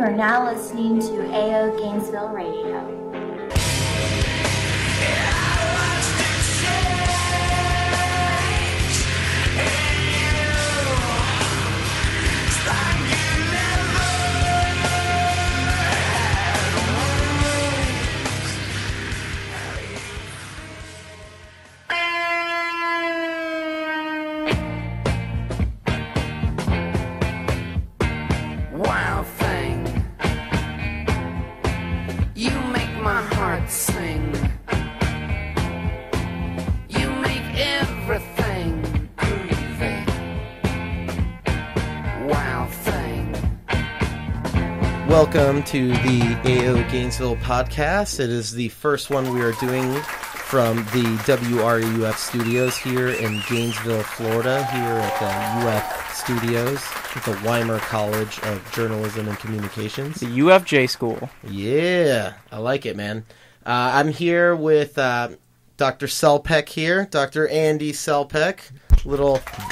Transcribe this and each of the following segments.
are now listening to AO Gainesville Radio. Welcome to the AO Gainesville podcast. It is the first one we are doing from the WRUF studios here in Gainesville, Florida, here at the UF studios at the Weimer College of Journalism and Communications. The UFJ school. Yeah, I like it, man. I'm here with Dr. Selpeck here, Dr. Andy Selpeck.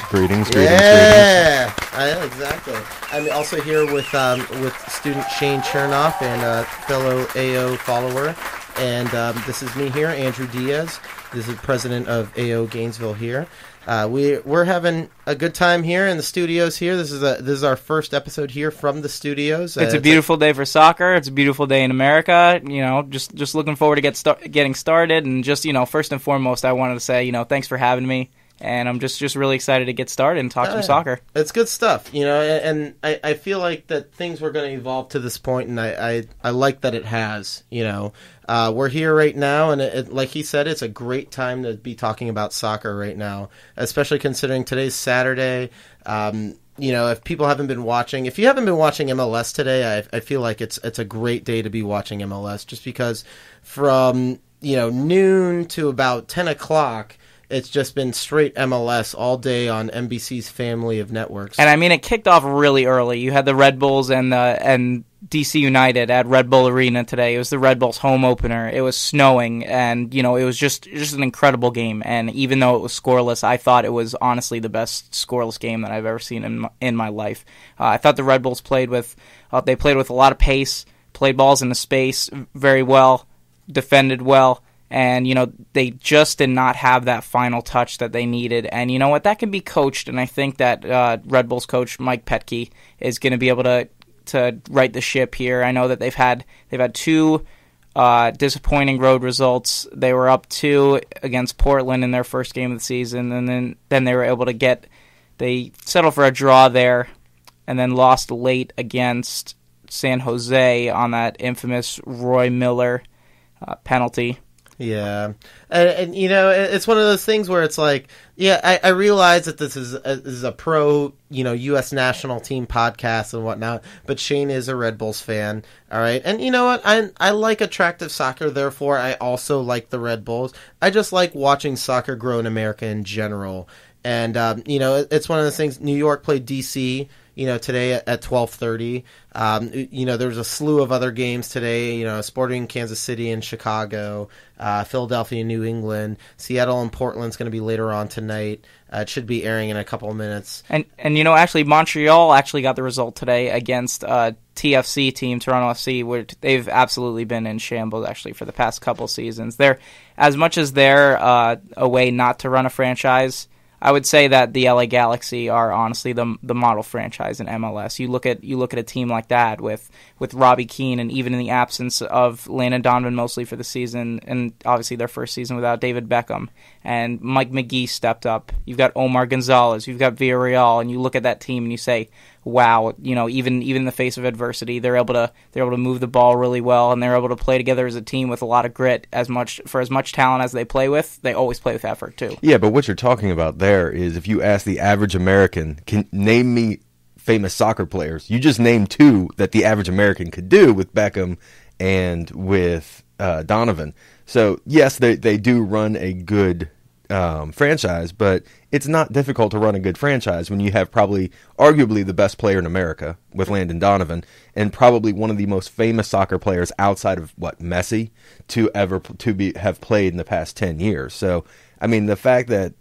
Greetings. Yeah, exactly. I'm also here with student Shane Chernoff and fellow AO follower, and this is me here, Andrew Diaz. This is president of AO Gainesville here. We're having a good time here in the studios here. This is our first episode here from the studios. It's a beautiful day for soccer. It's a beautiful day in America. You know, just looking forward to getting started. And just, you know, first and foremost, I wanted to say, you know, thanks for having me. And I'm just really excited to get started and talk some soccer. It's good stuff, you know, and I feel like that things were going to evolve to this point, and I like that it has, you know. We're here right now, and like he said, it's a great time to be talking about soccer right now, especially considering today's Saturday. You know, if people haven't been watching, if you haven't been watching MLS today, I feel like it's a great day to be watching MLS, just because from, you know, noon to about 10 o'clock, it's just been straight MLS all day on NBC's family of networks. And I mean, it kicked off really early. You had the Red Bulls and DC United at Red Bull Arena today. It was the Red Bulls home opener. It was snowing, and you know, it was just an incredible game. And even though it was scoreless, I thought it was honestly the best scoreless game that I've ever seen in my life. I thought the Red Bulls played with a lot of pace, played balls into space very well, defended well. And, you know, they just did not have that final touch that they needed. And you know what? That can be coached, and I think that Red Bulls coach Mike Petke is going to be able to right the ship here. I know that they've had two disappointing road results. They were up 2 against Portland in their first game of the season, and then they were able to they settled for a draw there, and then lost late against San Jose on that infamous Roy Miller penalty. Yeah, and you know, it's one of those things where it's like, yeah, I realize that this is a pro, you know, U.S. national team podcast and whatnot, but Shane is a Red Bulls fan, all right? And you know what? I like attractive soccer, therefore I also like the Red Bulls. I just like watching soccer grow in America in general. And, you know, it's one of the things. New York played D.C., you know, today at 12:30. You know, there's a slew of other games today, you know, Sporting Kansas City and Chicago, Philadelphia, New England, Seattle and Portland's going to be later on tonight. It should be airing in a couple of minutes. And you know, actually, Montreal actually got the result today against TFC team, Toronto FC, where they've absolutely been in shambles, actually, for the past couple seasons. As much as they're a way not to run a franchise, I would say that the LA Galaxy are honestly the model franchise in MLS. You look at a team like that with Robbie Keane, and even in the absence of Landon Donovan mostly for the season, and obviously their first season without David Beckham, and Mike McGee stepped up. You've got Omar Gonzalez, you've got Villarreal, and you look at that team and you say, wow, you know, even in the face of adversity, they're able to move the ball really well, and they're able to play together as a team with a lot of grit. For as much talent as they play with, they always play with effort too. Yeah, but what you're talking about there is, if you ask the average American, can name me famous soccer players, you just named 2 that the average American could do with Beckham and with Donovan. So yes, they do run a good franchise, but it's not difficult to run a good franchise when you have probably arguably the best player in America with Landon Donovan, and probably one of the most famous soccer players outside of Messi to have played in the past 10 years. So I mean, the fact that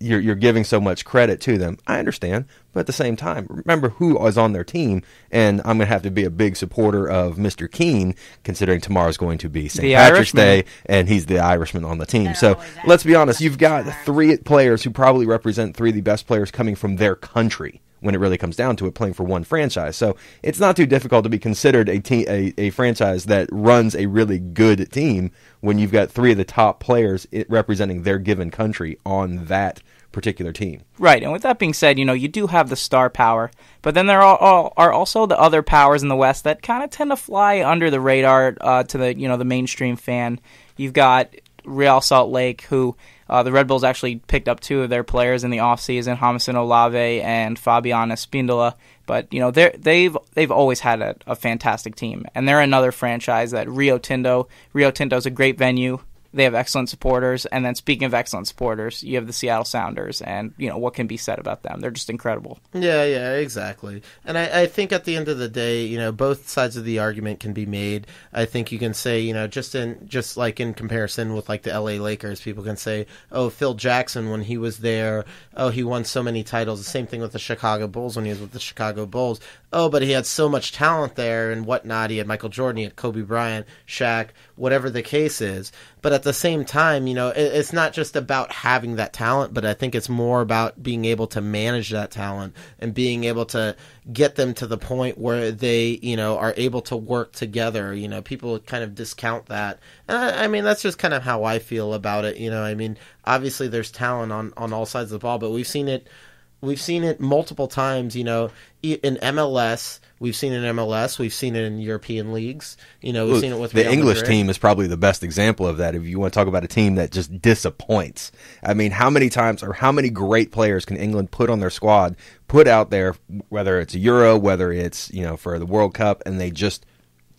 you're giving so much credit to them. I understand, but at the same time, remember who is on their team, and I'm going to have to be a big supporter of Mr. Keane, considering tomorrow's going to be St. Patrick's Day, and he's the Irishman on the team. So let's be honest, you've got 3 players who probably represent 3 of the best players coming from their country when it really comes down to it, playing for one franchise. So it's not too difficult to be considered a franchise that runs a really good team when you've got 3 of the top players representing their given country on that particular team. Right, and with that being said, you do have the star power, but then there are also the other powers in the West that kind of tend to fly under the radar to the mainstream fan. You've got Real Salt Lake, who the Red Bulls actually picked up 2 of their players in the offseason, Jamison Olave and Fabian Espindola. But they've always had a fantastic team, and they're another franchise that Rio Tinto. Rio Tinto's a great venue. They have excellent supporters, and then speaking of excellent supporters, you have the Seattle Sounders, and what can be said about them? They're just incredible. Yeah, exactly. And I think at the end of the day, both sides of the argument can be made. I think you can say, just like in comparison with like the LA Lakers, people can say, oh, Phil Jackson when he was there, oh, he won so many titles. The same thing with the Chicago Bulls when he was with the Chicago Bulls. Oh, but he had so much talent there and whatnot. He had Michael Jordan, he had Kobe Bryant, Shaq, whatever the case is. But at the same time, it's not just about having that talent, but I think it's more about being able to manage that talent and being able to get them to the point where they, are able to work together. People kind of discount that. And I mean, that's just kind of how I feel about it. Obviously there's talent on all sides of the ball, but we've seen it multiple times, in MLS. We've seen it in MLS. We've seen it in European leagues. We've seen it with the Real English Madrid. team is probably the best example of that. If you want to talk about a team that just disappoints, I mean, how many times or how many great players can England put on their squad, put out there, whether it's a Euro, whether it's for the World Cup, and they just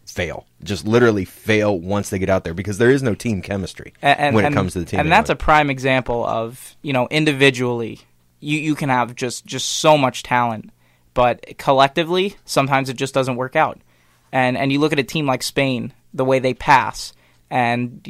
fail, just literally fail once they get out there because there is no team chemistry when it comes to the team. And that's a prime example of individually. You can have just so much talent, but collectively, sometimes it just doesn't work out. And you look at a team like Spain, the way they pass, and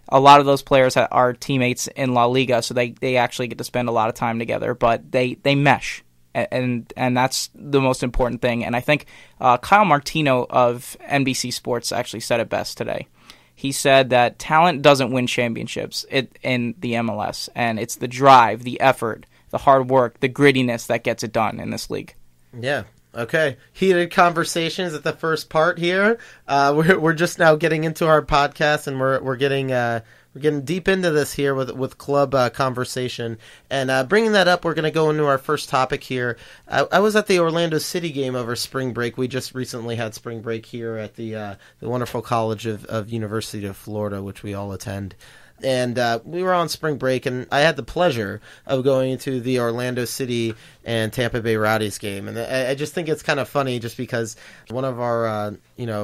a lot of those players are teammates in La Liga, so they actually get to spend a lot of time together, but they mesh, and that's the most important thing. And I think Kyle Martino of NBC Sports actually said it best today. He said that talent doesn't win championships in the MLS, and it's the drive, the effort, the hard work, the grittiness that gets it done in this league. Yeah. Okay. Heated conversations at the first part here. We're just now getting into our podcast, and we're getting deep into this here with club conversation. And bringing that up, we're going to go into our first topic here. I was at the Orlando City game over spring break. We just recently had spring break here at the wonderful College of University of Florida, which we all attend. And we were on spring break, and I had the pleasure of going to the Orlando City and Tampa Bay Rowdies game. And I just think it's kind of funny just because one of our,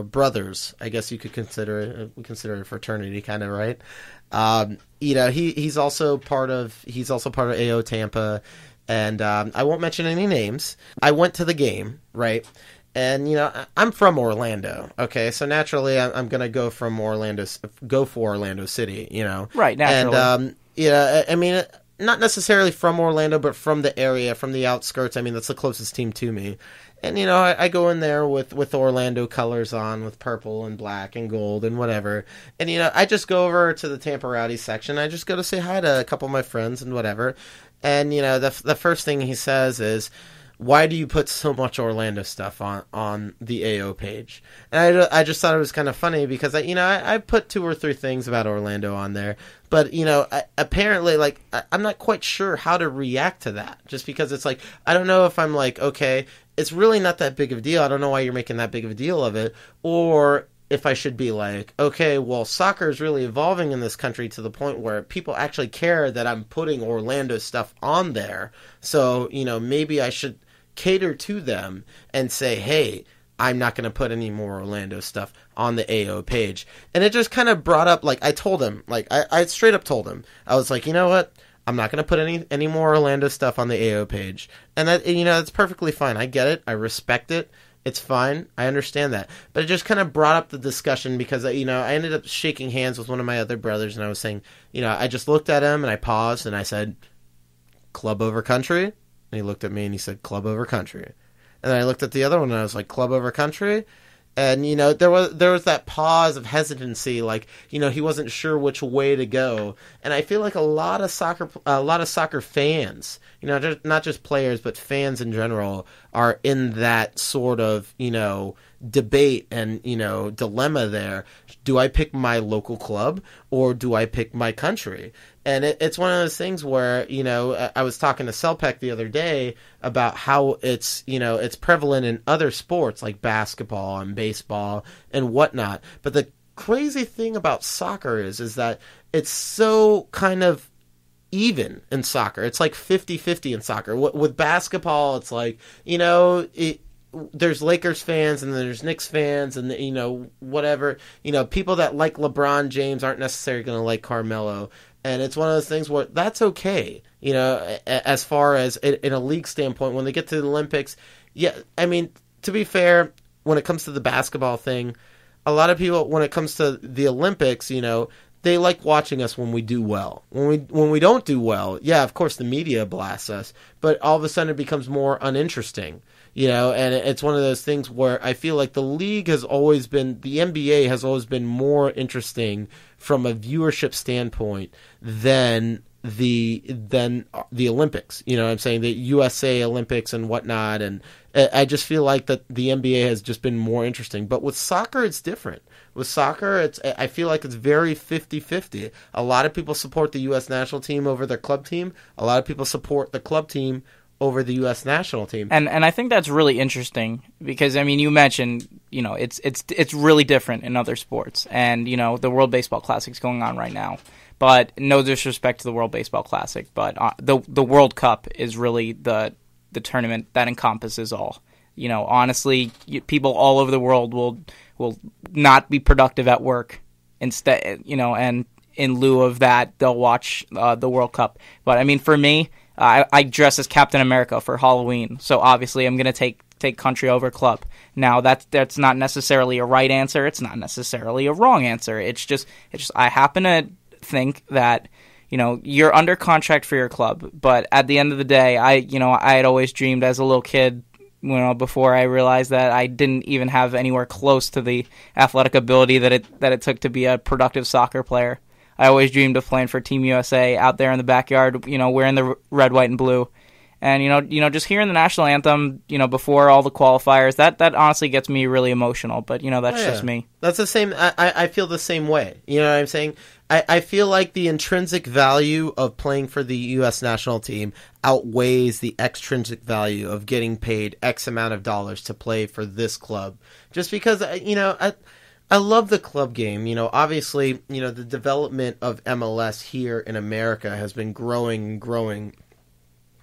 brothers, I guess you could consider it, we consider it a fraternity kind of, right? He's also part of AO Tampa, and I won't mention any names. I went to the game, right? And, I'm from Orlando, okay? So naturally, I'm going to go for Orlando City, Right, naturally. And, I mean, not necessarily from Orlando, but from the area, from the outskirts. I mean, that's the closest team to me. And, I go in there with Orlando colors on, with purple and black and gold and whatever. And, I just go over to the Tampa Rowdy section. I just go to say hi to a couple of my friends and whatever. And, the first thing he says is, why do you put so much Orlando stuff on the AO page? And I just thought it was kind of funny because I put 2 or 3 things about Orlando on there, but apparently I'm not quite sure how to react to that, just because it's like I don't know if I'm like, okay, it's really not that big of a deal. I don't know why you're making that big of a deal of it, or if I should be like, okay, well, soccer is really evolving in this country to the point where people actually care that I'm putting Orlando stuff on there. So, maybe I should cater to them and say, hey, I'm not going to put any more Orlando stuff on the AO page. And it just kind of brought up, I told him, I straight up told him, I was like, you know what? I'm not going to put any more Orlando stuff on the AO page. And that, that's perfectly fine. I get it. I respect it. It's fine. I understand that. But it just kind of brought up the discussion because, I ended up shaking hands with one of my other brothers, and I was saying, I just looked at him and I paused and I said, club over country. And he looked at me and he said, club over country. And then I looked at the other one and I was like, club over country. And, there was that pause of hesitancy, like, he wasn't sure which way to go. And I feel like a lot of soccer fans, not just players, but fans in general are in that sort of, debate and, dilemma there. Do I pick my local club or do I pick my country? And it's one of those things where, I was talking to Selpek the other day about how it's prevalent in other sports like basketball and baseball and whatnot. But the crazy thing about soccer is that it's so kind of even in soccer. It's like 50-50 in soccer. With basketball, it's like, there's Lakers fans and then there's Knicks fans and, whatever. People that like LeBron James aren't necessarily going to like Carmelo. And it's one of those things where that's okay, as far as in a league standpoint. When they get to the Olympics, yeah, I mean, to be fair, when it comes to the basketball thing, a lot of people, when it comes to the Olympics, they like watching us when we do well. When we don't do well, yeah, of course the media blasts us, but all of a sudden it becomes more uninteresting. And it's one of those things where I feel like the NBA has always been more interesting from a viewership standpoint than the Olympics. I'm saying the USA Olympics and whatnot, and I just feel like that the NBA has just been more interesting. But with soccer, it's different. With soccer, I feel like it's very 50-50. A lot of people support the U.S. national team over their club team. A lot of people support the club team over the U.S. national team. And I think that's really interesting because, I mean, you mentioned, it's really different in other sports. And, the World Baseball Classic is going on right now. But no disrespect to the World Baseball Classic, but the World Cup is really the tournament that encompasses all. Honestly, people all over the world will not be productive at work instead, and in lieu of that, they'll watch the World Cup. But, I mean, for me, I dress as Captain America for Halloween, so obviously I'm going to take country over club. Now that's not necessarily a right answer. It's not necessarily a wrong answer. It's just I happen to think that you're under contract for your club, but at the end of the day, I had always dreamed as a little kid, before I realized that I didn't even have anywhere close to the athletic ability that it took to be a productive soccer player. I always dreamed of playing for Team USA out there in the backyard, wearing the red, white, and blue. And, just hearing the national anthem, before all the qualifiers, that honestly gets me really emotional. But, that's just me. That's the same. I feel the same way. You know what I'm saying? I feel like the intrinsic value of playing for the U.S. national team outweighs the extrinsic value of getting paid X amount of dollars to play for this club. Just because, I love the club game. Obviously, the development of MLS here in America has been growing and growing.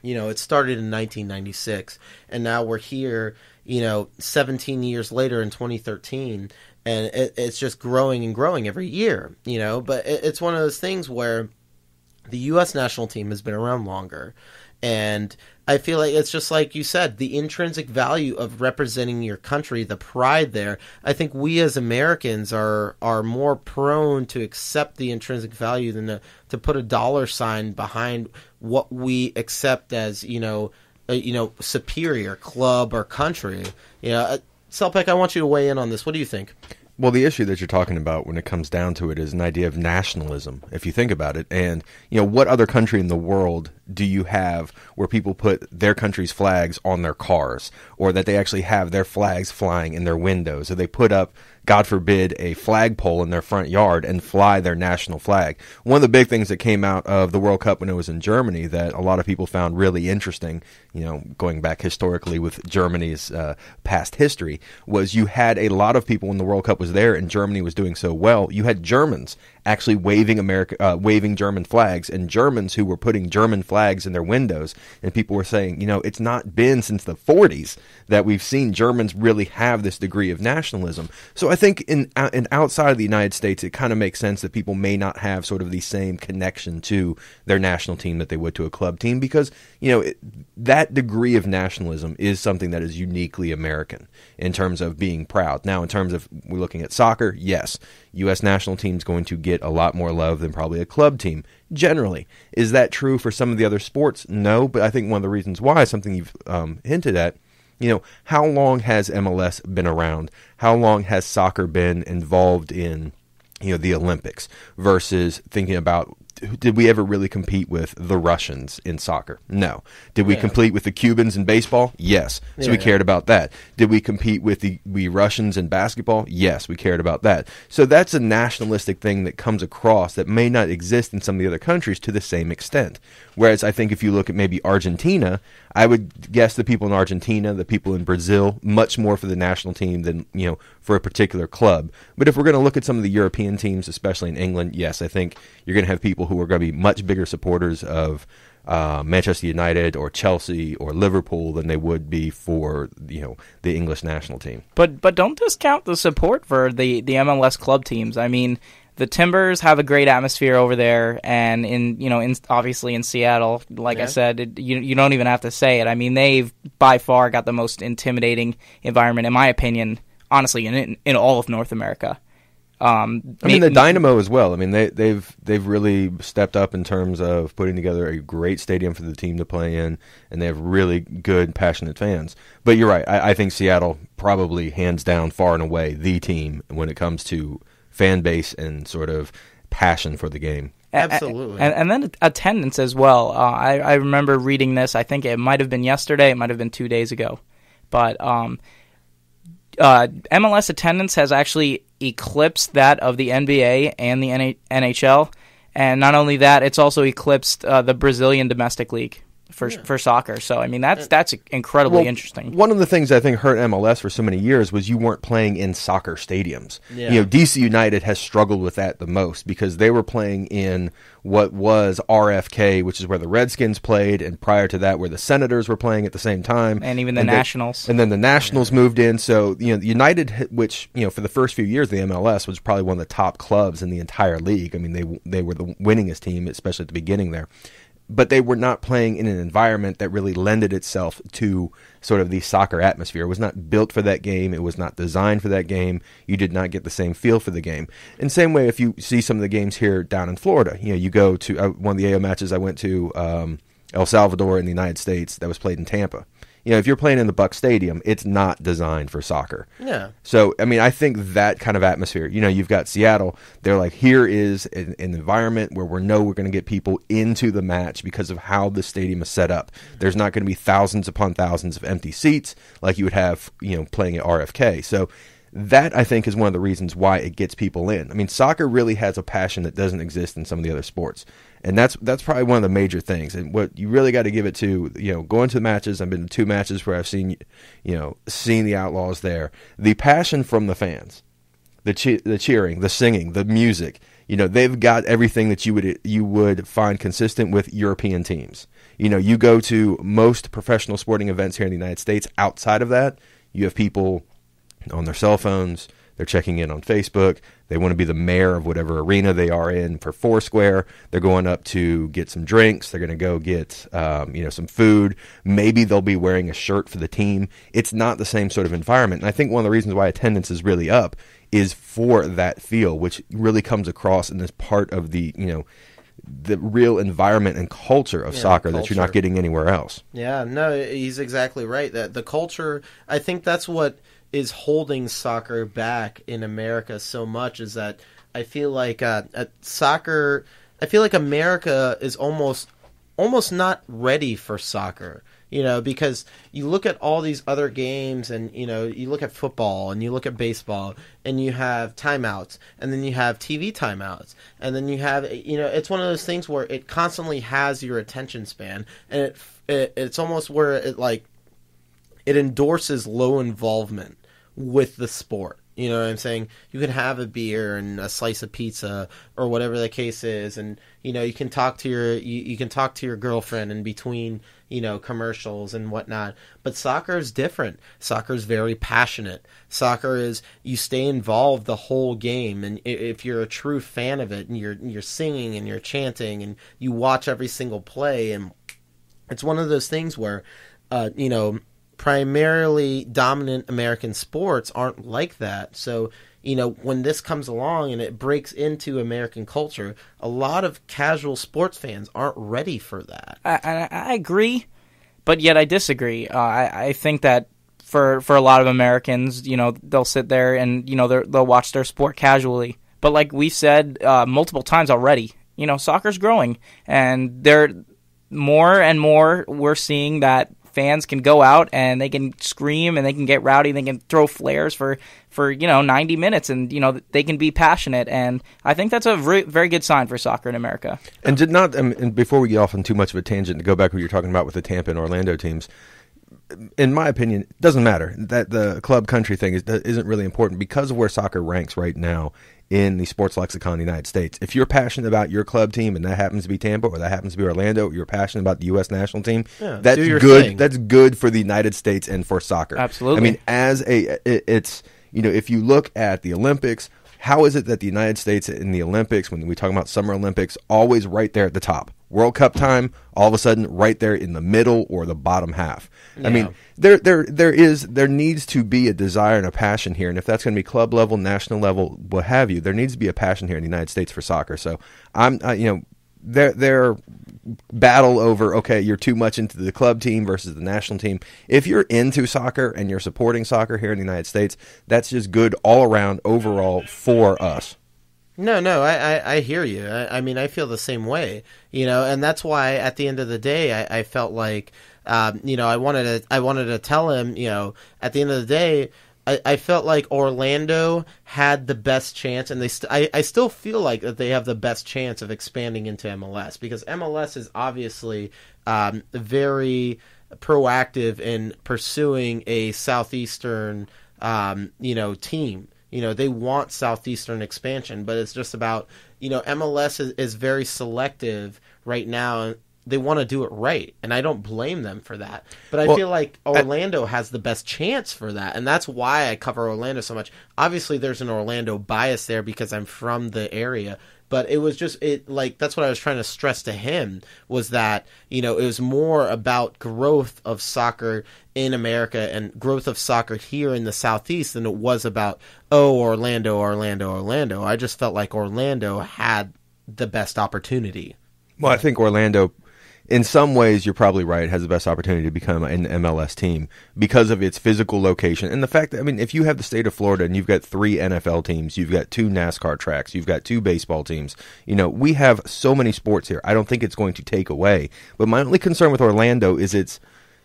It started in 1996, and now we're here, 17 years later in 2013, and it's just growing and growing every year, But it's one of those things where the U.S. national team has been around longer, and I feel like it's just like you said, the intrinsic value of representing your country, the pride there. I think we as Americans are more prone to accept the intrinsic value than to put a dollar sign behind what we accept as, superior club or country. Selpek, I want you to weigh in on this. What do you think? Well, the issue that you're talking about when it comes down to it is an idea of nationalism, if you think about it. And, what other country in the world do you have where people put their country's flags on their cars, or that they actually have their flags flying in their windows, or they put up, God forbid, a flagpole in their front yard and fly their national flag? One of the big things that came out of the World Cup when it was in Germany that a lot of people found really interesting, going back historically with Germany's past history, was you had a lot of people when the World Cup was there and Germany was doing so well, you had Germans actually waving German flags, and Germans who were putting German flags in their windows, and people were saying, it's not been since the 40s that we've seen Germans really have this degree of nationalism. So I think in outside of the United States, it kind of makes sense that people may not have sort of the same connection to their national team that they would to a club team, because, that degree of nationalism is something that is uniquely American in terms of being proud. Now, in terms of we're looking at soccer, yes, U.S. national team is going to get a lot more love than probably a club team, generally. Is that true for some of the other sports? No, but I think one of the reasons why, something you've hinted at, how long has MLS been around? How long has soccer been involved in, the Olympics versus thinking about, did we ever really compete with the Russians in soccer? No. Did we compete with the Cubans in baseball? Yes. So we cared about that. Did we compete with the Russians in basketball? Yes, we cared about that. So that's a nationalistic thing that comes across that may not exist in some of the other countries to the same extent. Whereas I think if you look at maybe Argentina, I would guess the people in Argentina, the people in Brazil, much more for the national team than, for a particular club. But if we're going to look at some of the European teams, especially in England, yes, I think you're going to have people who are going to be much bigger supporters of Manchester United or Chelsea or Liverpool than they would be for, the English national team. But don't discount the support for the MLS club teams. I mean, the Timbers have a great atmosphere over there, and obviously in Seattle, like I said, you don't even have to say it. I mean, they've by far got the most intimidating environment, in my opinion, honestly, in all of North America. The Dynamo as well. I mean, they've really stepped up in terms of putting together a great stadium for the team to play in, and they have really good, passionate fans. But you're right. I think Seattle probably hands down, far and away, the team when it comes to fan base and sort of passion for the game. Absolutely. And then attendance as well. I remember reading this. I think it might have been yesterday. It might have been 2 days ago. But MLS attendance has actually eclipsed that of the NBA and the NHL. And not only that, it's also eclipsed the Brazilian domestic league for soccer. So, I mean, that's incredibly interesting. One of the things I think hurt MLS for so many years was you weren't playing in soccer stadiums. Yeah. DC United has struggled with that the most because they were playing in what was RFK, which is where the Redskins played, and prior to that where the Senators were playing at the same time. And even the Nationals. And then the Nationals moved in. So, United, which, for the first few years of the MLS was probably one of the top clubs in the entire league. I mean, they were the winningest team, especially at the beginning there. But they were not playing in an environment that really lended itself to sort of the soccer atmosphere. It was not built for that game. It was not designed for that game. You did not get the same feel for the game. In the same way, if you see some of the games here down in Florida, you go to one of the AO matches I went to, El Salvador in the United States, that was played in Tampa. If you're playing in the Buck Stadium, it's not designed for soccer. Yeah. So, I mean, I think that kind of atmosphere, you've got Seattle. They're like, here is an environment where we're going to get people into the match because of how the stadium is set up. There's not going to be thousands upon thousands of empty seats like you would have, playing at RFK. So that, I think, is one of the reasons why it gets people in. I mean, soccer really has a passion that doesn't exist in some of the other sports. And that's probably one of the major things. And what you really got to give it to, going to the matches. I've been to 2 matches where I've seen the Outlaws there. The passion from the fans, the cheering, the singing, the music. They've got everything that you would find consistent with European teams. You go to most professional sporting events here in the United States. Outside of that, you have people on their cell phones. They're checking in on Facebook. They want to be the mayor of whatever arena they are in for Foursquare. They're going up to get some drinks. They're going to go get some food. Maybe they'll be wearing a shirt for the team. It's not the same sort of environment. And I think one of the reasons why attendance is really up is for that feel, which really comes across in this part of the real environment and culture of soccer that you're not getting anywhere else. Yeah, no, he's exactly right. That the culture, I think that's what is holding soccer back in America so much, is that I feel like soccer, I feel like America is almost not ready for soccer, because you look at all these other games and, you look at football and you look at baseball and you have timeouts and then you have TV timeouts and then you have, it's one of those things where it constantly has your attention span, and it's almost where it endorses low involvement with the sport. You know what I'm saying? You can have a beer and a slice of pizza or whatever the case is, and you can talk to your girlfriend in between commercials and whatnot. But soccer is different. Soccer is very passionate. Soccer is, you stay involved the whole game, and if you're a true fan of it, and you're singing and you're chanting and you watch every single play, and it's one of those things where primarily dominant American sports aren't like that. So, when this comes along and it breaks into American culture, a lot of casual sports fans aren't ready for that. I agree, but yet I disagree. I think that for a lot of Americans, they'll sit there and, they'll watch their sport casually. But like we've said multiple times already, soccer's growing, and more and more we're seeing that fans can go out and they can scream and they can get rowdy and they can throw flares for 90 minutes, and they can be passionate, and I think that's a very good sign for soccer in America. And and before we get off on too much of a tangent, to go back to what you're talking about with the Tampa and Orlando teams, in my opinion, it doesn't matter that the club country thing isn't really important because of where soccer ranks right now in the sports lexicon of the United States. If you're passionate about your club team and that happens to be Tampa or that happens to be Orlando, you're passionate about the U.S. national team, that's good. Thing. That's good for the United States and for soccer. Absolutely. I mean, it's if you look at the Olympics, how is it that the United States in the Olympics, when we talk about Summer Olympics, always right there at the top? World Cup time, all of a sudden right there in the middle or the bottom half. Yeah. I mean, there needs to be a desire and a passion here, and if that's going to be club level, national level, what have you, there needs to be a passion here in the United States for soccer. So their battle over, okay, you're too much into the club team versus the national team. If you're into soccer and you're supporting soccer here in the United States, that's just good all around overall for us. No, I hear you. I mean, I feel the same way, and that's why at the end of the day, I felt like, I wanted to tell him, at the end of the day, I felt like Orlando had the best chance, and I still feel like that they have the best chance of expanding into MLS, because MLS is obviously very proactive in pursuing a Southeastern, team. They want Southeastern expansion, but it's just about, MLS is very selective right now, and they want to do it right, and I don't blame them for that. But I feel like Orlando has the best chance for that, and that's why I cover Orlando so much. Obviously, there's an Orlando bias there because I'm from the area, but it was just that's what I was trying to stress to him, was that it was more about growth of soccer in America and growth of soccer here in the Southeast than it was about Orlando. I just felt like Orlando had the best opportunity. Well, I think Orlando, in some ways, you're probably right, has the best opportunity to become an MLS team because of its physical location. And the fact that, if you have the state of Florida and you've got 3 NFL teams, you've got 2 NASCAR tracks, you've got 2 baseball teams, we have so many sports here. I don't think it's going to take away. But my only concern with Orlando is it's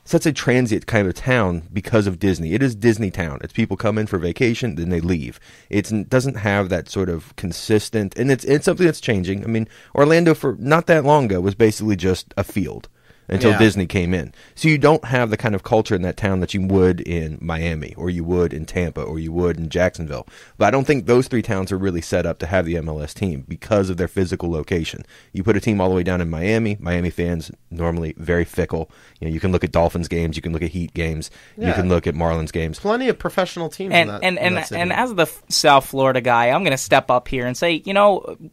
such a transient kind of town because of Disney. It is Disney town. It's people come in for vacation, then they leave. It doesn't have that sort of consistent, and it's something that's changing. Orlando for not that long ago was basically just a field until Disney came in. So you don't have the kind of culture in that town that you would in Miami, or you would in Tampa, or you would in Jacksonville. But I don't think those 3 towns are really set up to have the MLS team because of their physical location. You put a team all the way down in Miami fans normally very fickle. You can look at Dolphins games, you can look at Heat games, you can look at Marlins games. Plenty of professional teams and in that city. And as the South Florida guy, I'm going to step up here and say,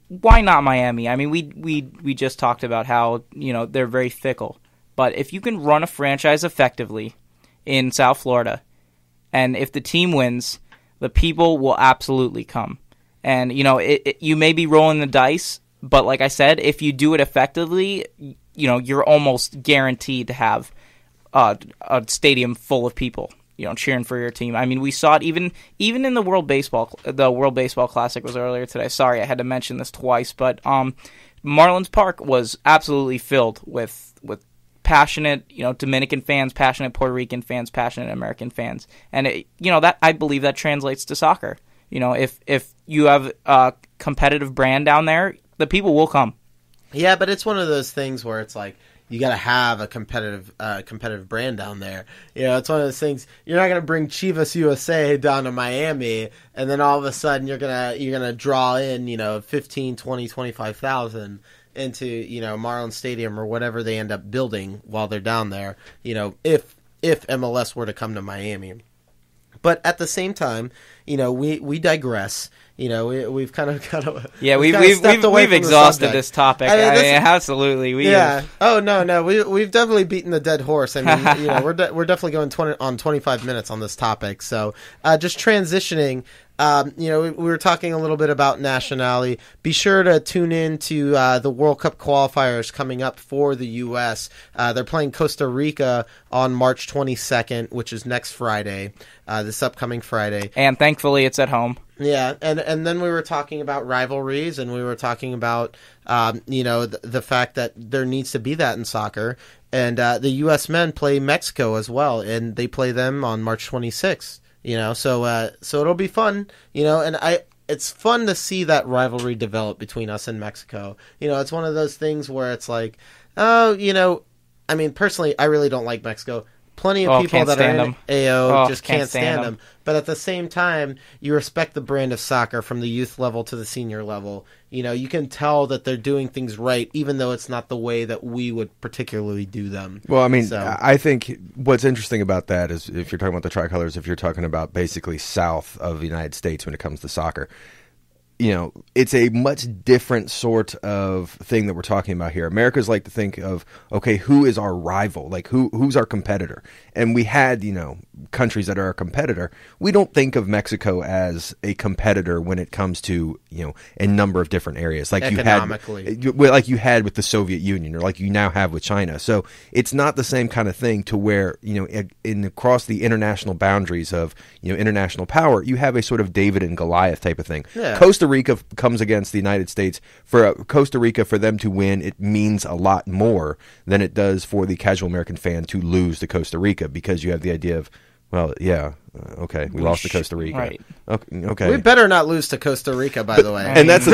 why not Miami? We just talked about how, they're very fickle. But if you can run a franchise effectively in South Florida, and if the team wins, the people will absolutely come. And, you may be rolling the dice, but like I said, if you do it effectively, you're almost guaranteed to have a stadium full of people, cheering for your team. We saw it even in the World Baseball Classic was earlier today. Sorry, I had to mention this twice, but Marlins Park was absolutely filled with passionate, Dominican fans, passionate Puerto Rican fans, passionate American fans, and that I believe that translates to soccer. If you have a competitive brand down there, the people will come. Yeah, but it's one of those things where it's like you got to have a competitive brand down there. It's one of those things. You're not going to bring Chivas USA down to Miami, and then all of a sudden you're gonna draw in 15, 20, 25,000 into Marlins Stadium or whatever they end up building while they're down there. If MLS were to come to Miami. But at the same time, we digress. We've kind of we've exhausted this topic. I mean, absolutely. Oh no, we've definitely beaten the dead horse. I mean, we're definitely going 25 minutes on this topic. So just transitioning. We were talking a little bit about nationality. Be sure to tune in to the World Cup qualifiers coming up for the U.S. They're playing Costa Rica on March 22nd, which is next Friday, this upcoming Friday. And thankfully, it's at home. Yeah, and then we were talking about rivalries, and we were talking about the fact that there needs to be that in soccer. And the U.S. men play Mexico as well, and they play them on March 26th. So it'll be fun, and it's fun to see that rivalry develop between us and Mexico. It's one of those things where it's like, I mean, personally, I really don't like Mexico. Plenty of people that are in AO just can't stand them. But at the same time, you respect the brand of soccer from the youth level to the senior level. You can tell that they're doing things right, even though it's not the way that we would particularly do them. Well, I mean, I think what's interesting about that is if you're talking about the tricolors, if you're talking about basically south of the United States when it comes to soccer, it's a much different sort of thing that we're talking about here. Americans like to think of, okay, who is our rival? Like, who's our competitor? And we had, countries that are our competitor. We don't think of Mexico as a competitor when it comes to, a number of different areas. Like economically. Like you had with the Soviet Union, or like you now have with China. So it's not the same kind of thing to where, across the international boundaries of, international power, you have a sort of David and Goliath type of thing. Yeah. Costa Rica comes against the United States. For Costa Rica, for them to win, it means a lot more than it does for the casual American fan to lose to Costa Rica, because you have the idea of, well, yeah, okay, we lost to Costa Rica. Right. Okay. We better not lose to Costa Rica, by the way. And let's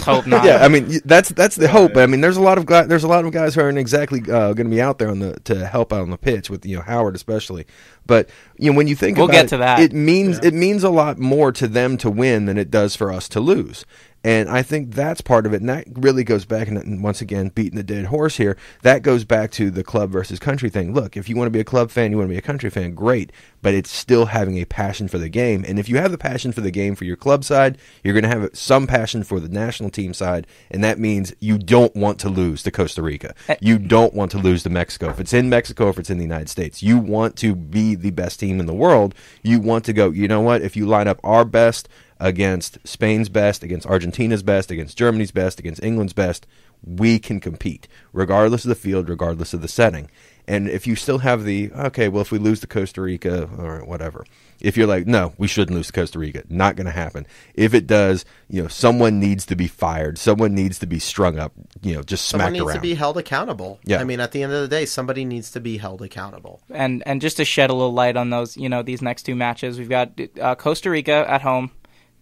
hope not. Yeah, I mean, that's the hope. I mean, there's a lot of guys who aren't exactly going to be out there to help out on the pitch with Howard especially. But when you think about get to that. It means a lot more to them to win than it does for us to lose. And I think that's part of it. And that really goes back, and once again, beating the dead horse here, that goes back to the club versus country thing. Look, if you want to be a club fan, you want to be a country fan, great. But it's still having a passion for the game. And if you have the passion for the game for your club side, you're going to have some passion for the national team side. And that means you don't want to lose to Costa Rica. You don't want to lose to Mexico. If it's in Mexico, if it's in the United States, you want to be the best team in the world. You want to go, you know what, if you line up our best against Spain's best, against Argentina's best, against Germany's best, against England's best, we can compete, regardless of the field, regardless of the setting. And if you still have if we lose to Costa Rica or whatever, if you're like, no, we shouldn't lose to Costa Rica, not going to happen. If it does, someone needs to be fired. Someone needs to be strung up, just smacked around. Someone needs to be held accountable. Yeah. I mean, at the end of the day, somebody needs to be held accountable. And just to shed a little light on those, these next two matches, we've got Costa Rica at home.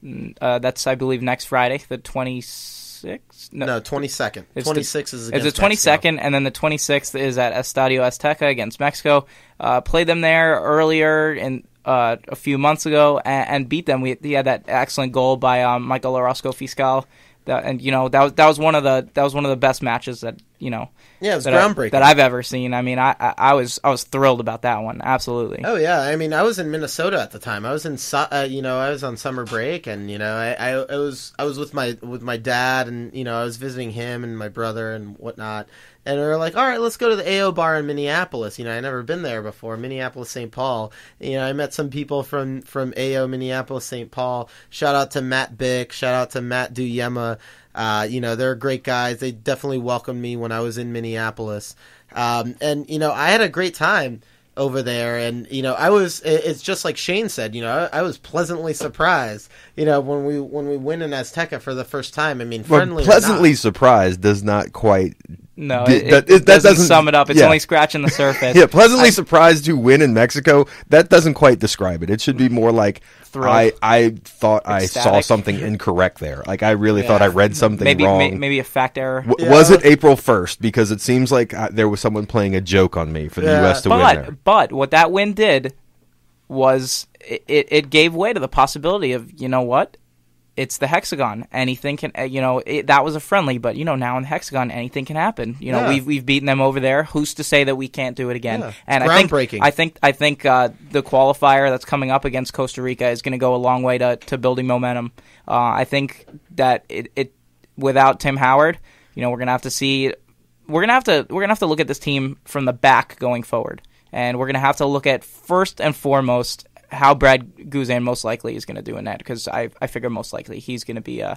That's, I believe, next Friday, the 26th? No, 22nd. 26th is against It's the 22nd, Mexico. And then the 26th is at Estadio Azteca against Mexico. Played them there earlier a few months ago and beat them. We had that excellent goal by Michael Orozco Fiscal. That was one of the best matches that it was groundbreaking that I've ever seen. I mean, I was thrilled about that one. Absolutely. Oh yeah, I mean, I was in Minnesota at the time. I was I was on summer break, and I was with my dad, and I was visiting him and my brother and whatnot. And we were like, all right, let's go to the AO bar in Minneapolis. I'd never been there before, Minneapolis, St. Paul. I met some people from AO Minneapolis, St. Paul. Shout out to Matt Bick. Shout out to Matt Duyema. They're great guys. They definitely welcomed me when I was in Minneapolis. I had a great time over there. And, it's just like Shane said, I was pleasantly surprised, when we win in Azteca for the first time. I mean, friendly. Pleasantly surprised does not quite. No, it doesn't sum it up. It's only scratching the surface. Yeah, pleasantly surprised to win in Mexico, that doesn't quite describe it. It should be more like, I thought ecstatic. I saw something incorrect there. Like, I really thought I read something wrong. Maybe a fact error. Was it April 1st? Because it seems like there was someone playing a joke on me for the U.S. to win there. But what that win did was it gave way to the possibility of, it's the hexagon. Anything can, that was a friendly, but now in the hexagon, anything can happen. We've beaten them over there. Who's to say that we can't do it again? Yeah. And groundbreaking. I think the qualifier that's coming up against Costa Rica is going to go a long way to building momentum. I think that it without Tim Howard, we're gonna have to see. We're gonna have to look at this team from the back going forward, and we're gonna have to look at first and foremost how Brad Guzan most likely is going to do in net, because I figure most likely he's going to be in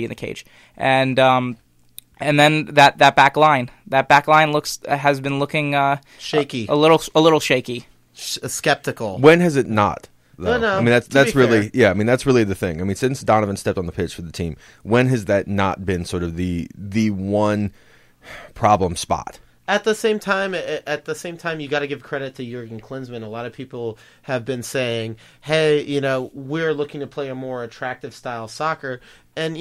the cage, and then that back line has been looking shaky, a little shaky, skeptical. When has it not? Though? No, I mean that's really fair. yeah. I mean that's really the thing. I mean, since Donovan stepped on the pitch for the team, when has that not been sort of the one problem spot? At the same time, you got to give credit to Jurgen Klinsmann. A lot of people have been saying, "Hey, we're looking to play a more attractive style of soccer." And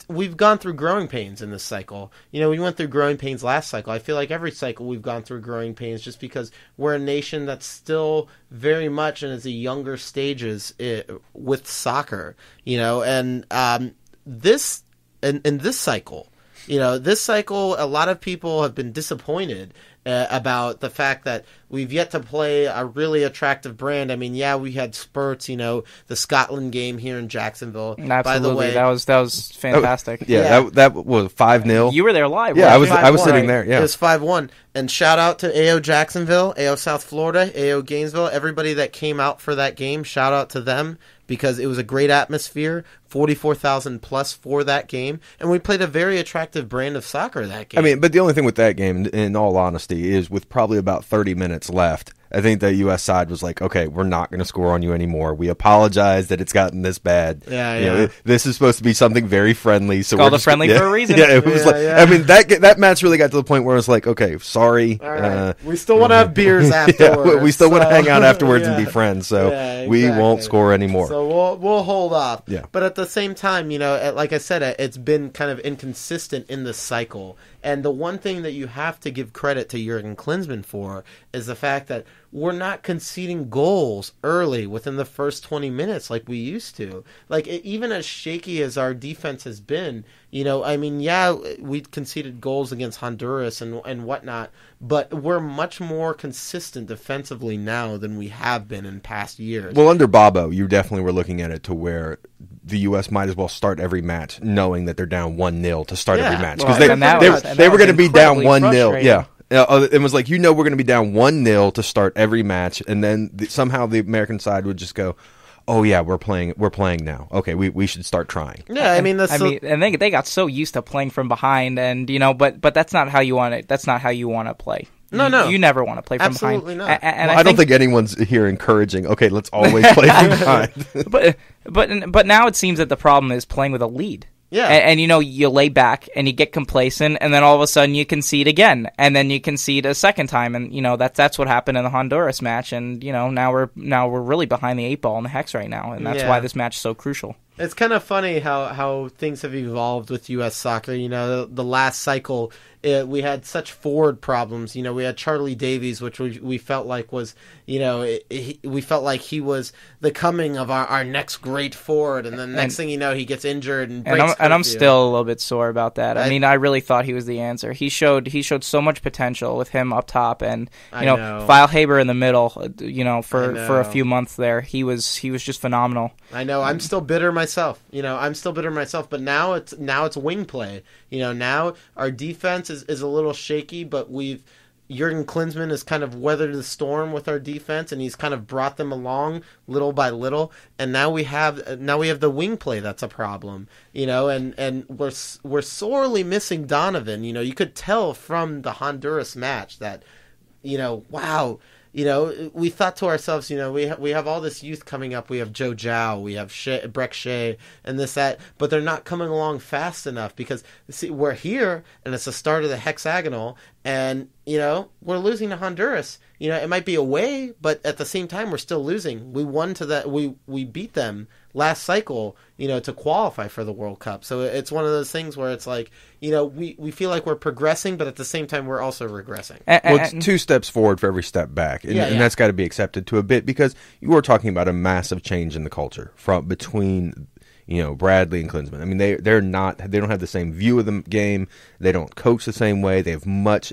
we've gone through growing pains in this cycle. We went through growing pains last cycle. I feel like every cycle we've gone through growing pains, just because we're a nation that's still very much in its younger stages with soccer. And this cycle. This cycle, a lot of people have been disappointed about the fact that we've yet to play a really attractive brand. I mean, yeah, we had spurts, the Scotland game here in Jacksonville. Absolutely. By the way, that was fantastic. That was 5-0. You were there live. Yeah, right? I was sitting there. Yeah, it was 5-1. And shout out to AO Jacksonville, AO South Florida, AO Gainesville, everybody that came out for that game. Shout out to them, because it was a great atmosphere, 44,000 plus for that game, and we played a very attractive brand of soccer that game. I mean, but the only thing with that game, in all honesty, is with probably about 30 minutes left, I think the U.S. side was like, okay, we're not going to score on you anymore. We apologize that it's gotten this bad. Yeah. This is supposed to be something very friendly. So called a friendly for a reason. Yeah, it was I mean, that match really got to the point where it's like, okay, sorry. All right. We still want to have beers afterwards. Yeah, we still want to hang out afterwards and be friends. So we won't score anymore. So we'll hold off. Yeah. But at the same time, like I said, it's been kind of inconsistent in this cycle. And the one thing that you have to give credit to Jurgen Klinsmann for is the fact that we're not conceding goals early within the first 20 minutes like we used to. Like, even as shaky as our defense has been, we conceded goals against Honduras and whatnot, but we're much more consistent defensively now than we have been in past years. Well, under Bobo, you definitely were looking at it to where the U.S. might as well start every match knowing that they're down 1-0 to start every match. Because they were going to be down 1-0. Yeah. It was like, we're going to be down 1-0 to start every match, and then somehow the American side would just go, oh yeah, we're playing now. Okay, we should start trying. Yeah, and they got so used to playing from behind, and but that's not how you want it. That's not how you want to play. No. You never want to play from Absolutely behind. Not. And I don't think anyone's here encouraging, okay, let's always play from behind. But now it seems that the problem is playing with a lead. Yeah. And you lay back and you get complacent, and then all of a sudden you concede again, and then you concede a second time, and that's what happened in the Honduras match, and now we're really behind the 8 ball in the hex right now, and that's why this match is so crucial. It's kind of funny how things have evolved with U.S. soccer. The last cycle, we had such forward problems. We had Charlie Davies, which we felt like was, we felt like he was the coming of our next great forward, and then next thing you know, he gets injured and breaks and I'm still a little bit sore about that. I mean, I really thought he was the answer. He showed so much potential with him up top, and Feilhaber in the middle. For a few months there, he was just phenomenal. I know. I'm still bitter myself. But now it's wing play. Now our defense is a little shaky, but Jurgen Klinsmann has kind of weathered the storm with our defense, and he's kind of brought them along little by little. And now we have the wing play that's a problem. And we're sorely missing Donovan. You could tell from the Honduras match that, wow. We thought to ourselves, we have all this youth coming up. We have Joe Zhao, we have Breck Shea, and that, but they're not coming along fast enough because, see, we're here, and it's the start of the hexagonal, and, we're losing to Honduras. It might be away, but at the same time, we're still losing. We won to that. We beat them last cycle, to qualify for the World Cup. So it's one of those things where it's like, we feel like we're progressing, but at the same time, we're also regressing. Well, it's 2 steps forward for every step back. And that's got to be accepted to a bit, because you are talking about a massive change in the culture between Bradley and Klinsmann. I mean, they don't have the same view of the game. They don't coach the same way. They have much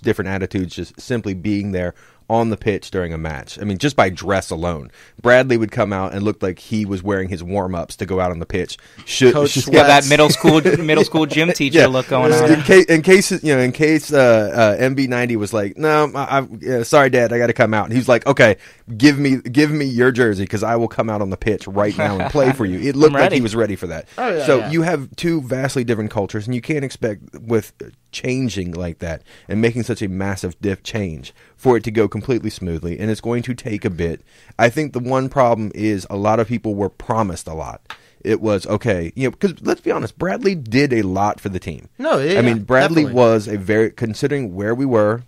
different attitudes, just simply being there on the pitch during a match. I mean, just by dress alone. Bradley would come out and look like he was wearing his warm-ups to go out on the pitch. That middle school gym teacher look going on. In case MB90 was like, no, sorry, Dad, I got to come out. And he's like, okay, give me your jersey because I will come out on the pitch right now and play for you. It looked like he was ready for that. Oh, yeah, so you have two vastly different cultures, and you can't expect with changing like that and making such a massive change for it to go completely smoothly, and it's going to take a bit. I think the one problem is a lot of people were promised a lot. It was, okay, because let's be honest, Bradley did a lot for the team. Bradley definitely was considering where we were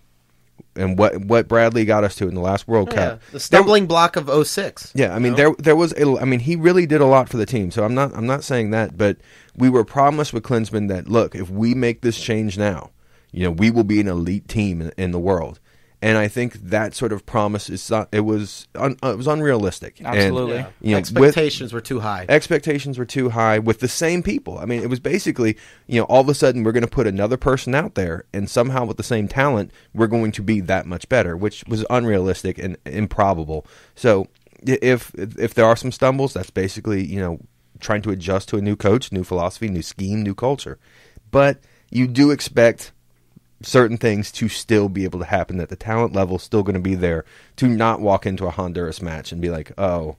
and what Bradley got us to in the last World Cup. The stumbling block of 06. Yeah, I mean, there was he really did a lot for the team, so I'm not saying that, but we were promised with Klinsmann that, look, if we make this change now, we will be an elite team in the world. And I think that sort of promise it was unrealistic. Absolutely. And, expectations were too high. Expectations were too high with the same people. I mean, it was basically, all of a sudden we're going to put another person out there, and somehow with the same talent, we're going to be that much better, which was unrealistic and improbable. So if there are some stumbles, that's basically, trying to adjust to a new coach, new philosophy, new scheme, new culture. But you do expect certain things to still be able to happen, that the talent level is still going to be there, to not walk into a Honduras match and be like, oh,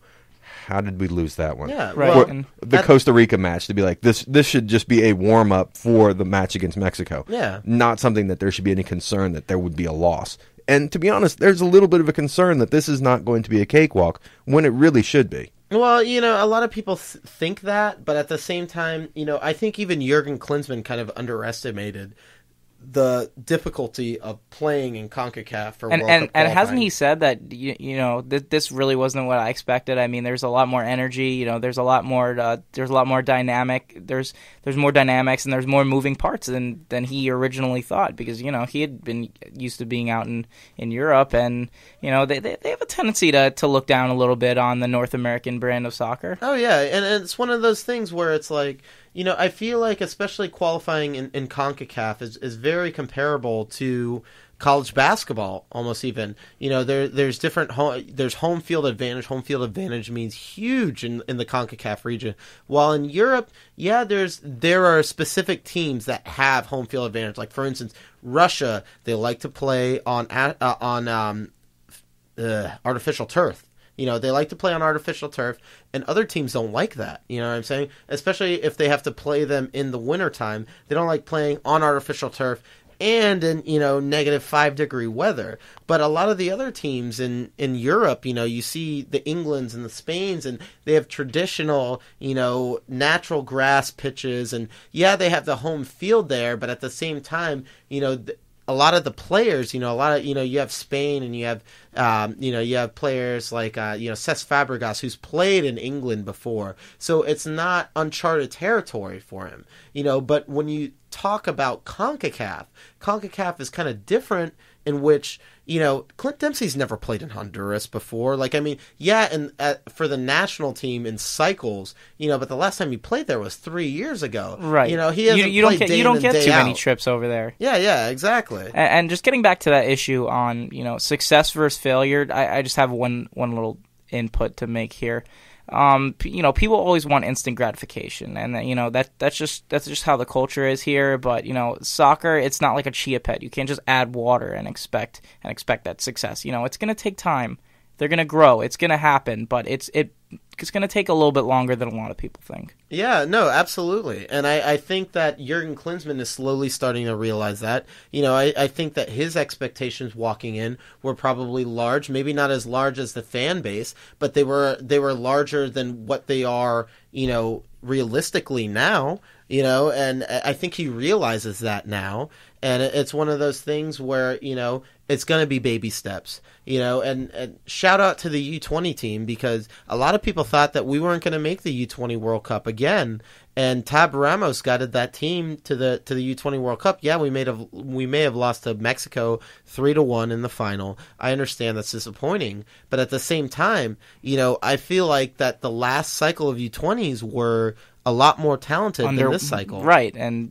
how did we lose that one? Yeah, right. Well, the Costa Rica match, to be like, this should just be a warm-up for the match against Mexico. Yeah. Not something that there should be any concern that there would be a loss. And to be honest, there's a little bit of a concern that this is not going to be a cakewalk when it really should be. Well, a lot of people think that, but at the same time, I think even Jurgen Klinsmann kind of underestimated the difficulty of playing in CONCACAF for World Cup qualifying. And hasn't he said that this really wasn't what I expected? I mean, there's a lot more energy. There's a lot more dynamic. There's more dynamics and there's more moving parts than he originally thought, because he had been used to being out in Europe, and they have a tendency to look down a little bit on the North American brand of soccer. Oh yeah, and it's one of those things where it's like, I feel like especially qualifying in CONCACAF is very comparable to college basketball, almost even. There's different there's home field advantage. Home field advantage means huge in the CONCACAF region. While in Europe, there are specific teams that have home field advantage. Like for instance, Russia, they like to play on artificial turf. They like to play on artificial turf, and other teams don't like that. You know what I'm saying? Especially if they have to play them in the wintertime. They don't like playing on artificial turf and in, negative 5-degree weather. But a lot of the other teams in Europe, you see the Englands and the Spains, and they have traditional, natural grass pitches. And they have the home field there, but at the same time, a lot of the players, you have Spain, and you have players like, Cesc Fabregas, who's played in England before. So it's not uncharted territory for him, but when you talk about CONCACAF is kind of different, in which, Clint Dempsey's never played in Honduras before. Like, I mean, and for the national team in cycles, but the last time he played there was 3 years ago. Right. He hasn't you don't played get too many out. trips over there. Yeah, exactly. And just getting back to that issue on, success versus failure, I just have one little input to make here. People always want instant gratification, and that's just how the culture is here. But soccer, it's not like a chia pet. You can't just add water and expect that success. It's going to take time. They're going to grow. It's going to happen, but it's going to take a little bit longer than a lot of people think. Yeah, no, absolutely. And I think that Jurgen Klinsmann is slowly starting to realize that. I think that his expectations walking in were probably large, maybe not as large as the fan base, but they were larger than what they are, realistically now, and I think he realizes that now. And it's one of those things where, it's going to be baby steps, and shout out to the U20 team, because a lot of people thought that we weren't going to make the U20 World Cup again. And Tab Ramos guided that team to the U20 World Cup. Yeah, we may have lost to Mexico 3-1 in the final. I understand that's disappointing, but at the same time, I feel like that the last cycle of U20s were a lot more talented than this cycle. Right, and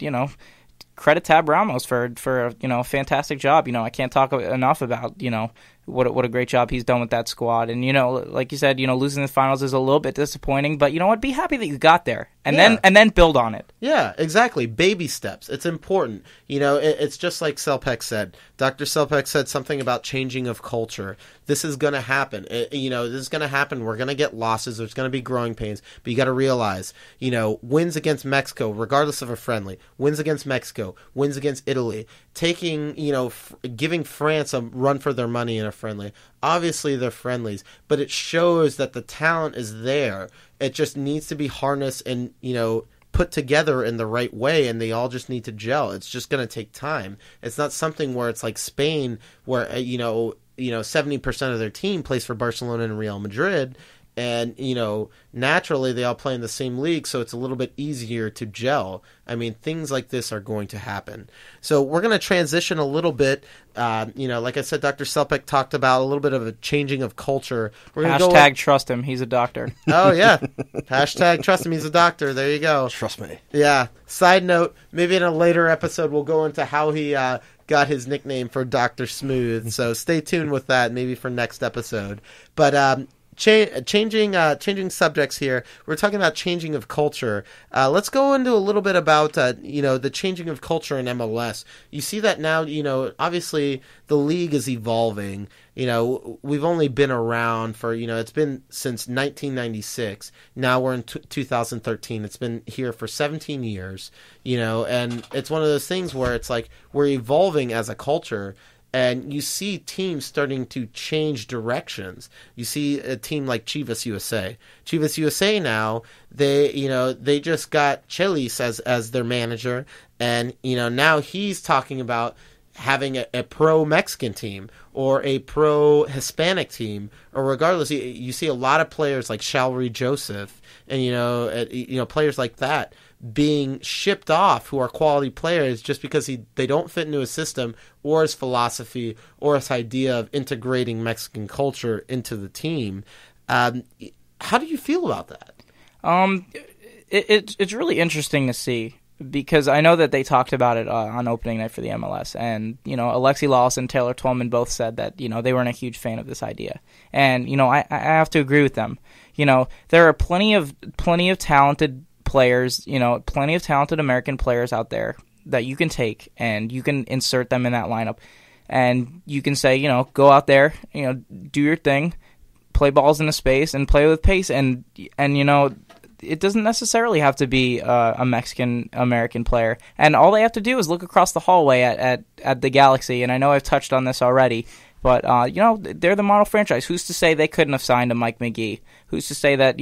credit Tab Ramos for a fantastic job. I can't talk enough about what a great job he's done with that squad. And like you said, losing the finals is a little bit disappointing, but you know what? Be happy that you got there, and then build on it. Yeah, exactly. Baby steps. It's important. It's just like Selpek said. Dr. Selpek said something about changing of culture. This is going to happen. This is going to happen. We're going to get losses. There's going to be growing pains. But you got to realize, wins against Mexico, regardless of a friendly, wins against Mexico, wins against Italy, taking, giving France a run for their money in a friendly. Obviously, they're friendlies, but it shows that the talent is there. It just needs to be harnessed and, put together in the right way, and they all just need to gel. It's just going to take time. It's not something where it's like Spain, where 70% of their team plays for Barcelona and Real Madrid, and naturally they all play in the same league, so it's a little bit easier to gel. I mean, things like this are going to happen. So we're going to transition a little bit. Like I said, Dr. Selpek talked about a little bit of a changing of culture. We're gonna Hashtag trust him. He's a doctor. Oh, yeah. Hashtag trust him. He's a doctor. There you go. Trust me. Yeah. Side note, maybe in a later episode we'll go into how he got his nickname for Dr. Smooth. So stay tuned with that, maybe for next episode. But changing subjects here. We're talking about changing of culture. Let's go into a little bit about the changing of culture in MLS. You see that now. Obviously the league is evolving. We've only been around for it's been since 1996. Now we're in 2013. It's been here for 17 years. And it's one of those things where it's like we're evolving as a culture. And you see teams starting to change directions. You see a team like Chivas USA. Chivas USA now, they just got Chelis as their manager. And, now he's talking about having a pro-Mexican team or a pro-Hispanic team. Or regardless, you see a lot of players like Shalry Joseph and, players like that being shipped off who are quality players just because they don't fit into his system or his philosophy or his idea of integrating Mexican culture into the team. How do you feel about that? It's really interesting to see because I know that they talked about it on opening night for the MLS, and Alexi Lawless and Taylor Twellman both said that they weren't a huge fan of this idea, and I have to agree with them. There are plenty of talented players, plenty of talented American players out there that you can take and you can insert them in that lineup, and you can say, go out there, do your thing, play balls into space and play with pace, and it doesn't necessarily have to be a Mexican American player, and all they have to do is look across the hallway at the Galaxy. And I know I've touched on this already, but they're the model franchise. Who's to say they couldn't have signed a Mike McGee? Who's to say that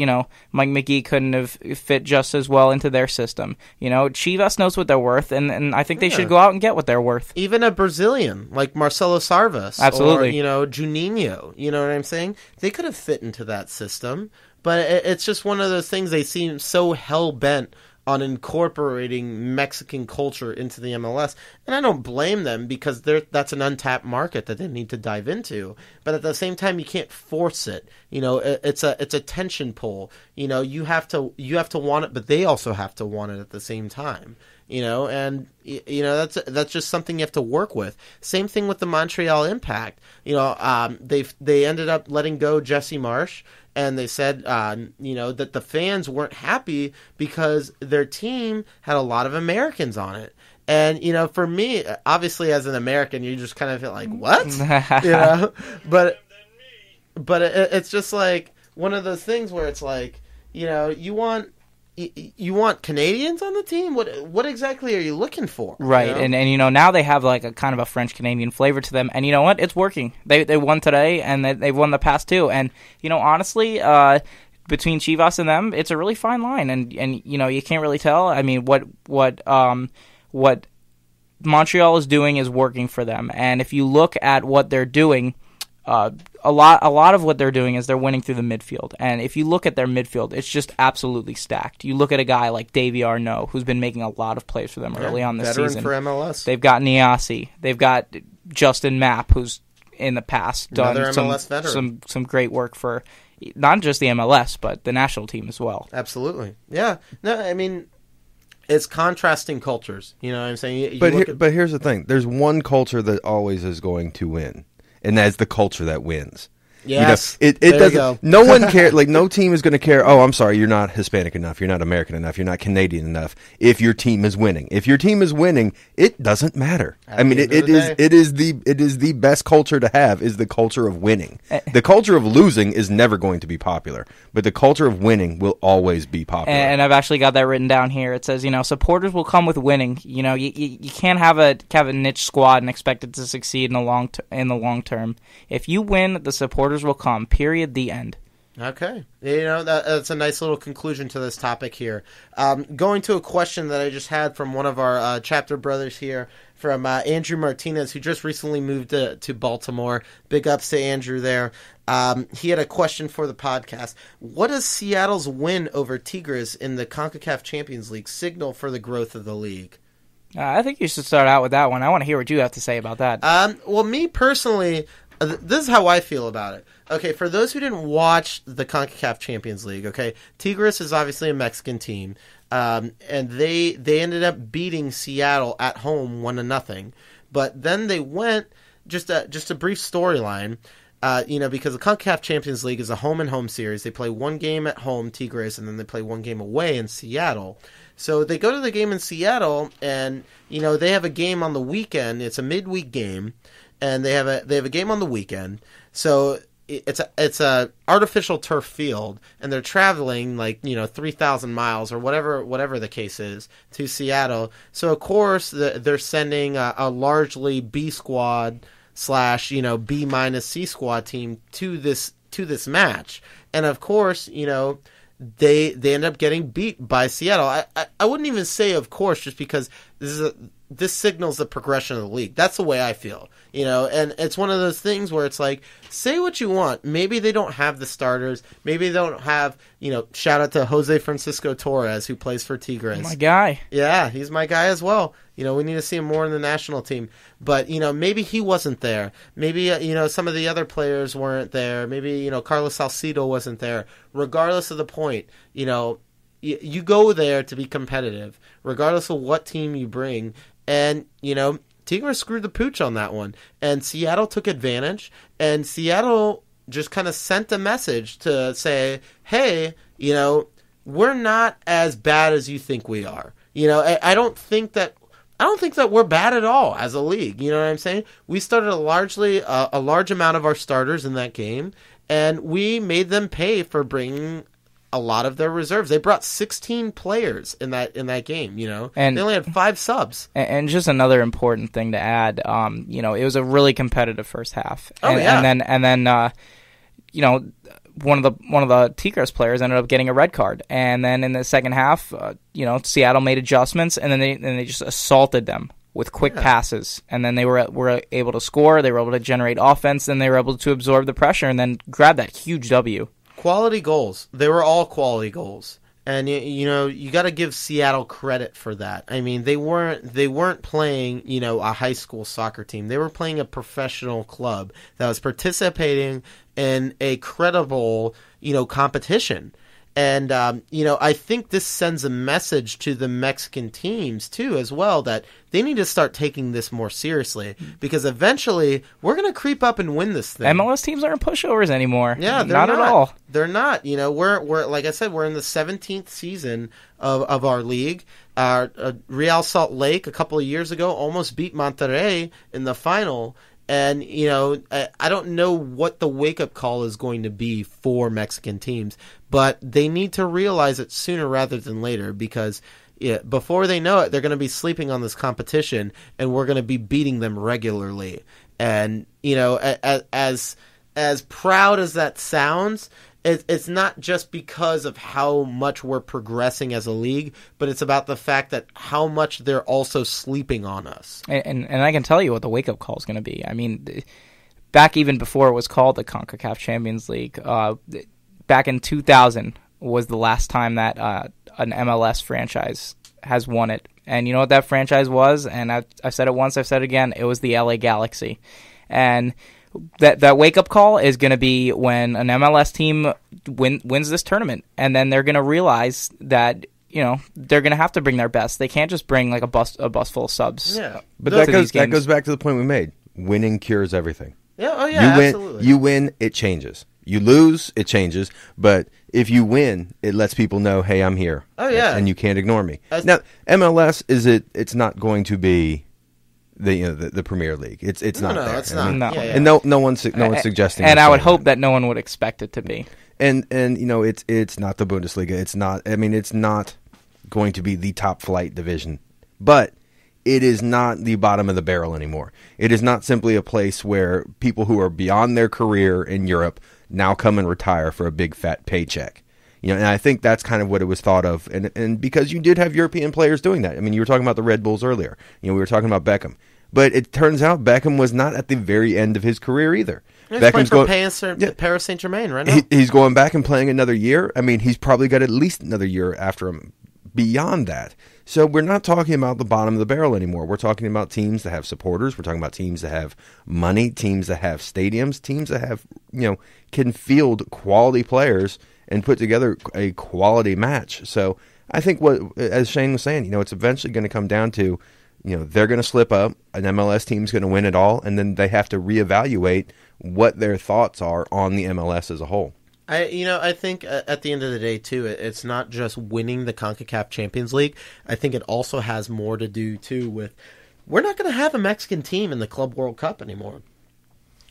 Mike McGee couldn't have fit just as well into their system? Chivas knows what they're worth, and I think they should go out and get what they're worth. Even a Brazilian like Marcelo Sarvas, absolutely, or Juninho. You know what I'm saying? They could have fit into that system, but it's just one of those things. They seem so hell bent on incorporating Mexican culture into the MLS. And I don't blame them because that's an untapped market that they need to dive into. But at the same time, you can't force it. It's a tension pull. You have to want it, but they also have to want it at the same time. And that's just something you have to work with. Same thing with the Montreal Impact. They ended up letting go Jesse Marsh. And they said, that the fans weren't happy because their team had a lot of Americans on it. And, for me, obviously as an American, you just kind of feel like, what? But it's just like one of those things where it's like, you want Canadians on the team? What exactly are you looking for? Right, and now they have like a kind of a French-Canadian flavor to them, and you know what? It's working. They won today, and they've won the past two, and honestly, between Chivas and them, it's a really fine line, and you can't really tell. I mean, what Montreal is doing is working for them, and if you look at what they're doing, a lot of what they're doing is they're winning through the midfield. And if you look at their midfield, it's just absolutely stacked. You look at a guy like Davy Arnaud, who's been making a lot of plays for them early on this veteran season. for MLS. They've got Niasi. They've got Justin Mapp, who's in the past done some great work for not just the MLS, but the national team as well. Absolutely. Yeah. No, I mean, it's contrasting cultures. You know what I'm saying? But here's the thing. There's one culture that always is going to win, and that's the culture that wins. Yes. You know, it doesn't. No one cares. Like, no team is going to care. Oh, I'm sorry, you're not Hispanic enough. You're not American enough. You're not Canadian enough. If your team is winning, it doesn't matter. I mean, it is the best culture to have. Is the culture of winning. The culture of losing is never going to be popular, but the culture of winning will always be popular. And I've actually got that written down here. It says, supporters will come with winning. You can't have a niche squad and expect it to succeed in the long term. If you win, the supporters will come. Period. The end. Okay. That's a nice little conclusion to this topic here. Going to a question that I just had from one of our chapter brothers here, from Andrew Martinez, who just recently moved to Baltimore. Big ups to Andrew there. He had a question for the podcast. What does Seattle's win over Tigres in the CONCACAF Champions League signal for the growth of the league? I think you should start out with that one. I want to hear what you have to say about that. Well, me personally, this is how I feel about it. Okay, for those who didn't watch the CONCACAF Champions League, okay, Tigres is obviously a Mexican team, and they ended up beating Seattle at home 1-0. But then they went, just a brief storyline, because the CONCACAF Champions League is a home-and-home series. They play one game at home, Tigres, and then they play one game away in Seattle. So they go to the game in Seattle, and they have a game on the weekend. It's a midweek game, and they have a game on the weekend. So it's a artificial turf field, and they're traveling 3,000 miles or whatever the case is to Seattle. So of course they're sending a largely B squad / B minus C squad team to this match, and of course they end up getting beat by Seattle. I wouldn't even say of course, just because this signals the progression of the league. That's the way I feel, and it's one of those things where it's like, say what you want. Maybe they don't have the starters. Maybe they don't have, shout out to Jose Francisco Torres, who plays for Tigres. My guy. Yeah, he's my guy as well. We need to see him more in the national team. But, maybe he wasn't there. Maybe, some of the other players weren't there. Maybe, Carlos Salcido wasn't there. Regardless of the point, you go there to be competitive, regardless of what team you bring. And, Tigres screwed the pooch on that one. And Seattle took advantage. And Seattle just kind of sent a message to say, hey, we're not as bad as you think we are. I don't think that we're bad at all as a league. You know what I'm saying? We started a large amount of our starters in that game, and we made them pay for bringing a lot of their reserves. They brought 16 players in that game, and they only had 5 subs. And just another important thing to add, it was a really competitive first half. And then one of the Tigres players ended up getting a red card, and then in the second half, Seattle made adjustments, and then they just assaulted them with quick passes, and then they were able to score. They were able to generate offense, and they were able to absorb the pressure, and then grab that huge W. Quality goals. They were all quality goals. And you got to give Seattle credit for that. I mean, they weren't playing, a high school soccer team. They were playing a professional club that was participating in a credible, competition. And I think this sends a message to the Mexican teams too, as well, that they need to start taking this more seriously, because eventually we're going to creep up and win this thing. MLS teams aren't pushovers anymore. Yeah, they're not at all. They're not. We're like I said, we're in the 17th season of our league. Real Salt Lake a couple of years ago almost beat Monterrey in the final. And, I don't know what the wake-up call is going to be for Mexican teams, but they need to realize it sooner rather than later, because before they know it, they're going to be sleeping on this competition, and we're going to be beating them regularly. And, as proud as that sounds, it's not just because of how much we're progressing as a league, but it's about the fact that how much they're also sleeping on us. And I can tell you what the wake-up call is going to be. I mean, back even before it was called the CONCACAF Champions League, back in 2000 was the last time that an MLS franchise has won it. And you know what that franchise was? And I've said it once, I've said it again. It was the LA Galaxy. And that wake-up call is going to be when an MLS team wins this tournament. And then they're going to realize that, they're going to have to bring their best. They can't just bring like a bus full of subs. Yeah. But that goes back to the point we made. Winning cures everything. Yeah, absolutely. You win, it changes. You lose, it changes. But if you win, it lets people know, hey, I'm here. Oh, yeah. And you can't ignore me. Now, MLS, it's not going to be the Premier League. It's not there. It's not. No. Yeah. And no one's suggesting. And I would hope that no one would expect it to be. And it's not the Bundesliga. It's not. I mean, it's not going to be the top flight division, but it is not the bottom of the barrel anymore. It is not simply a place where people who are beyond their career in Europe now come and retire for a big fat paycheck. And I think that's kind of what it was thought of. And because you did have European players doing that. I mean, you were talking about the Red Bulls earlier. We were talking about Beckham. But it turns out Beckham was not at the very end of his career either. He's playing for Paris Saint-Germain right now. He's going back and playing another year. I mean, he's probably got at least another year after him beyond that. So we're not talking about the bottom of the barrel anymore. We're talking about teams that have supporters. We're talking about teams that have money, teams that have stadiums, teams that have, can field quality players and put together a quality match. So I think as Shane was saying, it's eventually going to come down to, they're going to slip up, an MLS team's going to win it all, and then they have to reevaluate what their thoughts are on the MLS as a whole. I think at the end of the day, too, it's not just winning the CONCACAF Champions League. I think it also has more to do, too, with we're not going to have a Mexican team in the Club World Cup anymore.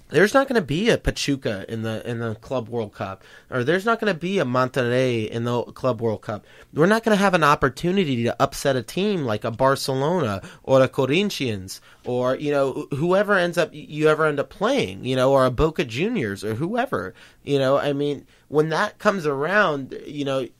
There's not going to be a Pachuca in the Club World Cup, or there's not going to be a Monterrey in the Club World Cup. We're not going to have an opportunity to upset a team like a Barcelona or a Corinthians or whoever you ever end up playing, or a Boca Juniors or whoever. I mean, when that comes around, the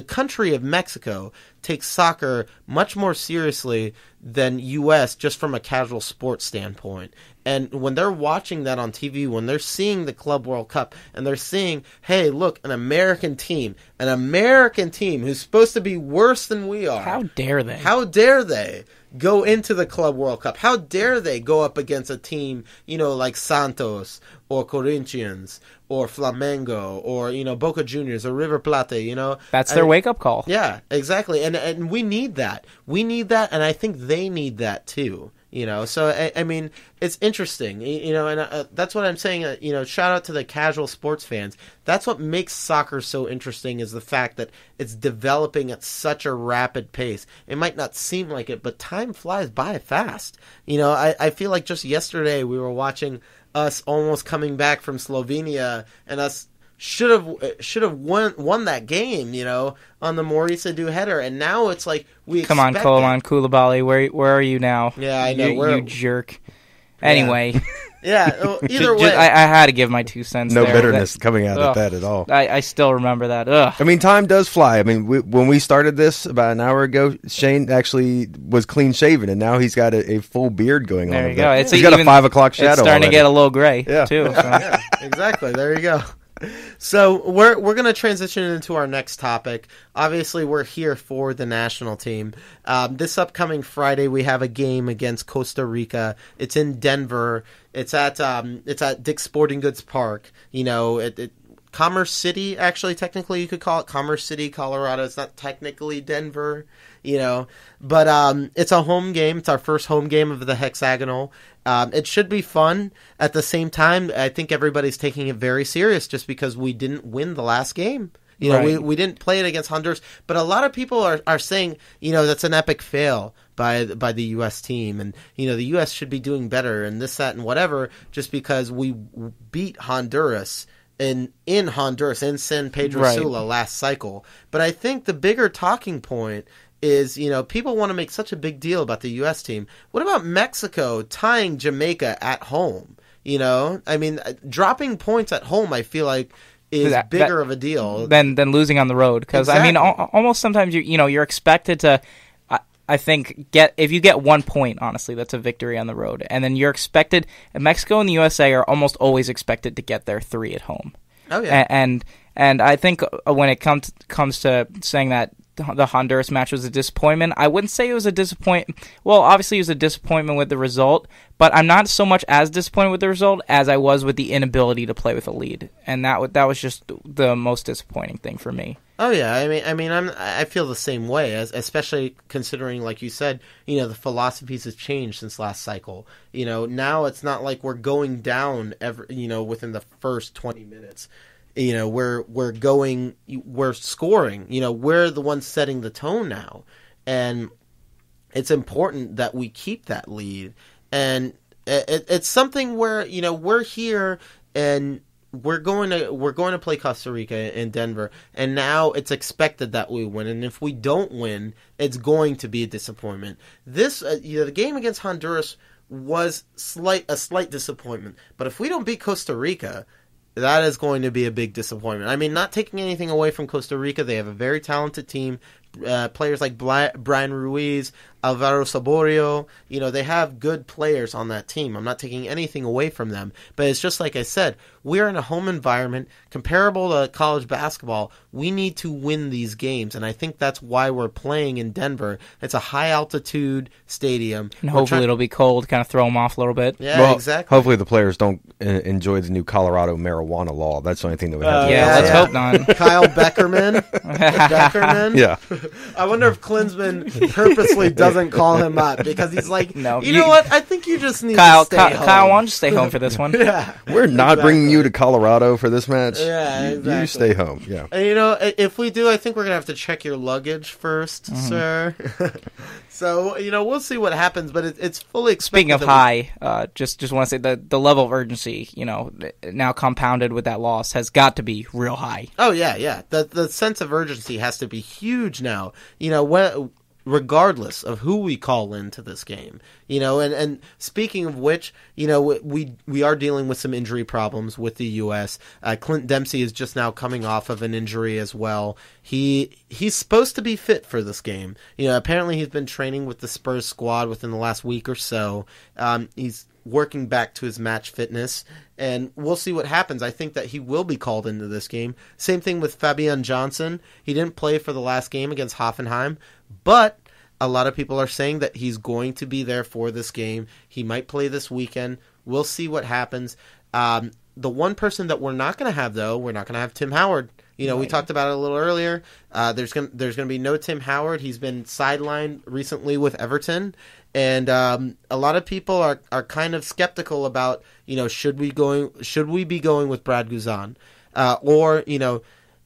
country of Mexico takes soccer much more seriously than U.S. just from a casual sports standpoint. And when they're watching that on TV, when they're seeing the Club World Cup and they're seeing, hey, look, an American team who's supposed to be worse than we are. How dare they? How dare they go into the Club World Cup? How dare they go up against a team, like Santos or Corinthians or Flamengo or, Boca Juniors or River Plate, That's their wake-up call. Yeah, exactly. And we need that. We need that, and I think they need that too. So I mean, it's interesting, and that's what I'm saying. Shout out to the casual sports fans. That's what makes soccer so interesting is the fact that it's developing at such a rapid pace. It might not seem like it, but time flies by fast. I feel like just yesterday we were watching us almost coming back from Slovenia, and us should have won that game, on the Maurice Adu header, and now it's like we come on, Coleman Koulibaly, where are you now? Yeah, I know you jerk. Anyway, yeah. Either way, I had to give my 2 cents. No there. bitterness coming out of that at all. I still remember that. Ugh. I mean, time does fly. I mean, when we started this about an hour ago, Shane actually was clean shaven, and now he's got a full beard going on. There you go. He's got a 5 o'clock shadow. It's starting already. to get a little gray too. So. Yeah, exactly. There you go. So we're going to transition into our next topic. Obviously, we're here for the national team. This upcoming Friday, we have a game against Costa Rica. It's in Denver. It's at Dick's Sporting Goods Park. Commerce City, actually, technically you could call it Commerce City, Colorado. It's not technically Denver, but it's a home game. It's our first home game of the hexagonal. It should be fun. At the same time, I think everybody's taking it very serious just because we didn't win the last game. Right. We didn't play it against Honduras, but a lot of people are saying, that's an epic fail by the U.S. team, and the U.S. should be doing better, and this, that, and whatever, just because we beat Honduras in Honduras, in San Pedro Sula last cycle. But I think the bigger talking point is, people want to make such a big deal about the U.S. team. What about Mexico tying Jamaica at home? I mean, dropping points at home, I feel like, is bigger of a deal than losing on the road. Because, exactly. I mean, almost sometimes, you're expected to... I think if you get 1 point, honestly, that's a victory on the road. And then you're expected, Mexico and the USA are almost always expected to get their 3 at home. Oh yeah, and I think when it comes to saying that the Honduras match was a disappointment, I wouldn't say it was a disappointment. Well, obviously it was a disappointment with the result, but I'm not so much as disappointed with the result as I was with the inability to play with a lead, and that was just the most disappointing thing for me. Oh yeah, I feel the same way, especially considering, like you said, the philosophies have changed since last cycle. Now it's not like we're going down within the first 20 minutes. We're scoring. We're the ones setting the tone now, and it's important that we keep that lead. And it's something where we're here and we're going to play Costa Rica in Denver, and now it's expected that we win. And if we don't win, it's going to be a disappointment. This the game against Honduras was a slight disappointment, but if we don't beat Costa Rica, that is going to be a big disappointment. I mean, not taking anything away from Costa Rica. They have a very talented team. Players like Brian Ruiz, Alvaro Saborio, they have good players on that team. I'm not taking anything away from them. But it's just like I said, we're in a home environment comparable to college basketball. We need to win these games, and I think that's why we're playing in Denver. It's a high-altitude stadium. And hopefully it'll be cold, kind of throw them off a little bit. Yeah, exactly. Hopefully the players don't enjoy the new Colorado marijuana law. That's the only thing that would happen. Let's hope not. Kyle Beckerman. Yeah. I wonder if Klinsman purposely doesn't call him up because he's like, no, you know what? I think you just need to stay home. Kyle, why don't you stay home for this one? Yeah, we're not bringing you to Colorado for this match. Yeah, exactly. You stay home. Yeah. And, if we do, I think we're gonna have to check your luggage first, sir. So we'll see what happens, but it's fully expected. Speaking of high, just want to say the level of urgency, now compounded with that loss, has got to be real high. Oh yeah. The sense of urgency has to be huge now. Regardless of who we call into this game, and speaking of which, we are dealing with some injury problems with the U.S. Clint Dempsey is just now coming off of an injury as well. He's supposed to be fit for this game. Apparently he's been training with the Spurs squad within the last week or so. He's working back to his match fitness, and we'll see what happens. I think that he will be called into this game. Same thing with Fabian Johnson. He didn't play for the last game against Hoffenheim, but a lot of people are saying that he's going to be there for this game. He might play this weekend. We'll see what happens. The one person that we're not going to have, though, we're not going to have Tim Howard. Right. We talked about it a little earlier. There's going to be no Tim Howard. He's been sidelined recently with Everton. And a lot of people are kind of skeptical about, should we be going with Brad Guzan? Or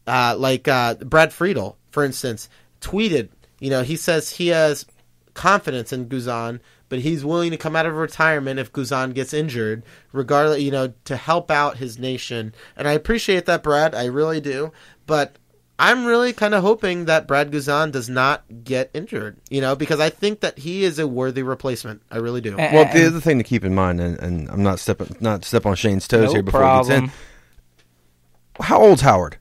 Brad Friedel, for instance, tweeted, he says he has confidence in Guzan, but he's willing to come out of retirement if Guzan gets injured, regardless, to help out his nation. And I appreciate that, Brad. I really do. But I'm really kind of hoping that Brad Guzan does not get injured, because I think that he is a worthy replacement. I really do. Well, the other thing to keep in mind, and I'm not step on Shane's toes here before he gets in. How old's Howard?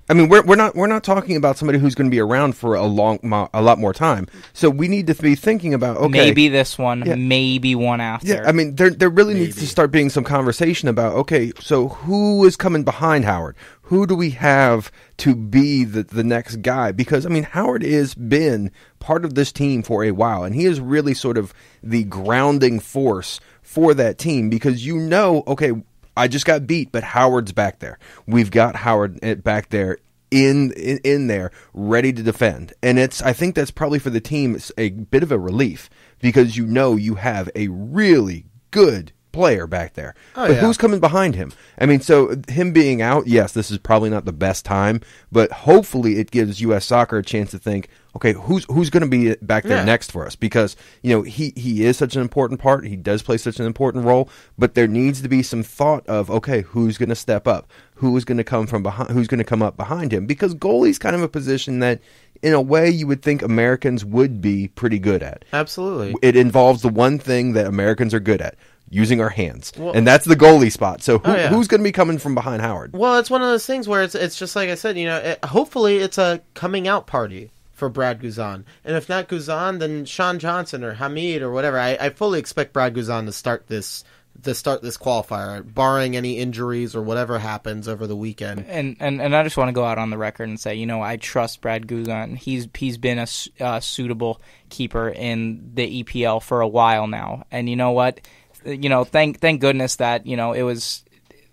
I mean, we're not talking about somebody who's going to be around for a lot more time. So we need to be thinking about, okay, maybe this one, maybe one after. Yeah, I mean, there really needs to start being some conversation about, okay, so who is coming behind Howard? Who do we have to be the next guy? Because, I mean, Howard has been part of this team for a while, and he is really sort of the grounding force for that team because okay, I just got beat, but Howard's back there. We've got Howard back there in there, ready to defend. And I think that's probably for the team it's a bit of a relief because you have a really good player back there. Who's coming behind him? I mean, so him being out, yes, this is probably not the best time, but hopefully it gives U.S. Soccer a chance to think, okay, who's going to be back there next for us? Because, he is such an important part. He does play such an important role, but there needs to be some thought of, okay, who's going to step up? Who is going to come from behind? Who's going to come up behind him? Because goalie's kind of a position that, in a way, you would think Americans would be pretty good at. Absolutely. It involves the one thing that Americans are good at. Using our hands. And that's the goalie spot. So who's going to be coming from behind Howard? Well, it's one of those things where it's just like I said, hopefully it's a coming out party for Brad Guzan. And if not Guzan, then Sean Johnson or Hamid or whatever. I fully expect Brad Guzan to start this qualifier, barring any injuries or whatever happens over the weekend. And I just want to go out on the record and say, I trust Brad Guzan. He's been a suitable keeper in the EPL for a while now. And you know what? Thank goodness that, it was,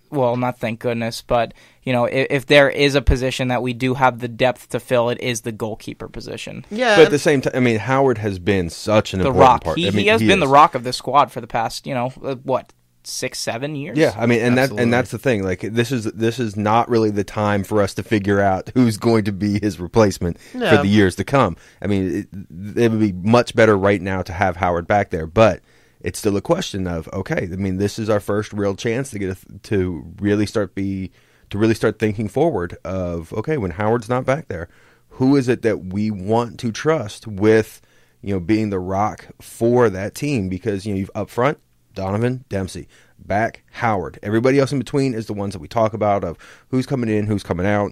well, not thank goodness, but, if there is a position that we do have the depth to fill, it is the goalkeeper position. Yeah. But at the same time, Howard has been such an The important rock. part. He has been the rock of this squad for the past, 6-7 years. Yeah, and that's the thing. Like this is not really the time for us to figure out who's going to be his replacement for the years to come. It would be much better right now to have Howard back there, but it's still a question of this is our first real chance to really start thinking forward of when Howard's not back there, who is it that we want to trust with being the rock for that team, because you've up front Donovan, Dempsey, back Howard. Everybody else in between is the ones that we talk about of who's coming in, who's coming out.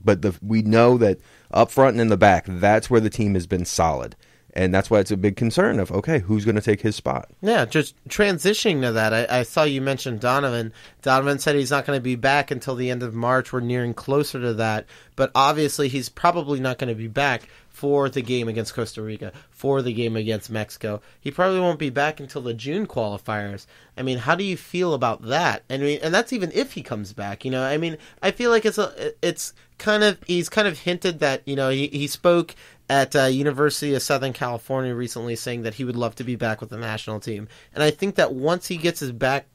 But we know that up front and in the back, that's where the team has been solid, and that's why it's a big concern of who's going to take his spot. Yeah, just transitioning to that, I saw you mentioned Donovan. Donovan said he's not going to be back until the end of March. We're nearing closer to that, but obviously he's probably not going to be back for the game against Costa Rica, for the game against Mexico. He probably won't be back until the June qualifiers. How do you feel about that? And that's even if he comes back. I feel like he's kind of hinted that he spoke at University of Southern California recently, saying that he would love to be back with the national team. And I think that once he gets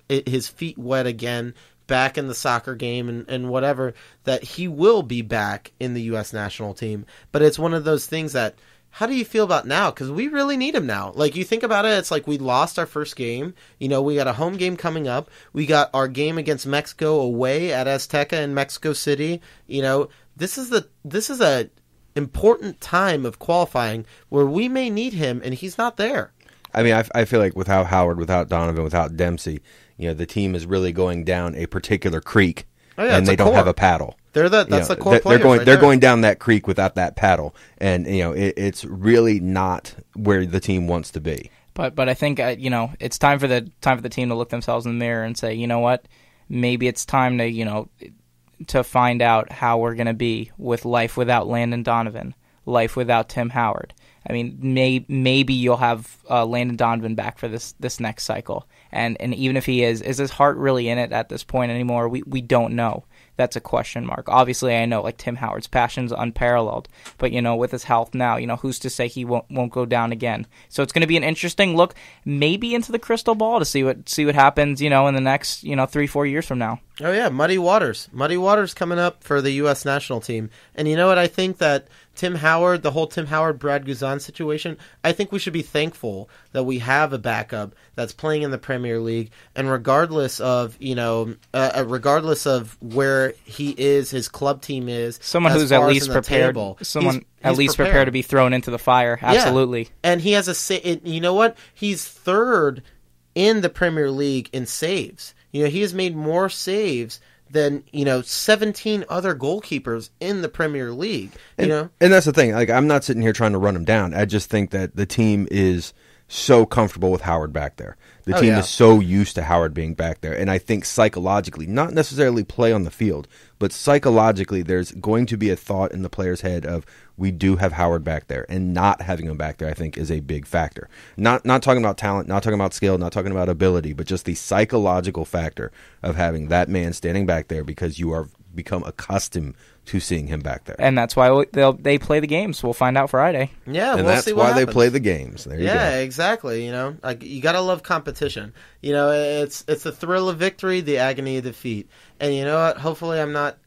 his feet wet again, back in the soccer game and whatever, that he will be back in the U.S. national team. But it's one of those things that, how do you feel about now? Because we really need him now. Like, you think about it, it's like we lost our first game. We got a home game coming up. We got our game against Mexico away at Azteca in Mexico City. This is a important time of qualifying where we may need him, and he's not there. I feel like without Howard, without Donovan, without Dempsey, the team is really going down a particular creek, and they don't have a paddle. That's the core players. They're going down that creek without that paddle, and it's really not where the team wants to be. But I think it's time for the team to look themselves in the mirror and say, what, maybe it's time to find out how we're going to be with life without Landon Donovan, life without Tim Howard. Maybe you'll have Landon Donovan back for this next cycle. And even if he is his heart really in it at this point anymore? We don't know. That's a question mark. Obviously, I know Tim Howard's passion's unparalleled, but with his health now, who's to say he won't go down again? So it's going to be an interesting look, maybe into the crystal ball to see what happens, in the next 3-4 years from now. Oh yeah, Muddy Waters coming up for the U.S. national team, and you know what? I think that Tim Howard, the whole Tim Howard Brad Guzan situation, I think we should be thankful that we have a backup that's playing in the Premier League, and regardless of where he is, his club team is, someone who's at least prepared. Prepared to be thrown into the fire. Absolutely. Yeah. And he has you know what? He's third in the Premier League in saves. He has made more saves than 17 other goalkeepers in the Premier League. And that's the thing. I'm not sitting here trying to run him down. I just think that the team is so comfortable with Howard back there. The team is so used to Howard being back there. And I think psychologically, not necessarily play on the field, but psychologically there's going to be a thought in the player's head of, we do have Howard back there, and not having him back there I think is a big factor. Not talking about talent, not talking about skill, not talking about ability, but just the psychological factor of having that man standing back there, because you are become accustomed to seeing him back there. And that's why they play the games. We'll find out Friday. Yeah, and we'll see what happens. They play the games. There you go. Yeah, exactly. You gotta love competition. It's the thrill of victory, the agony of defeat. And you know what? Hopefully I'm not,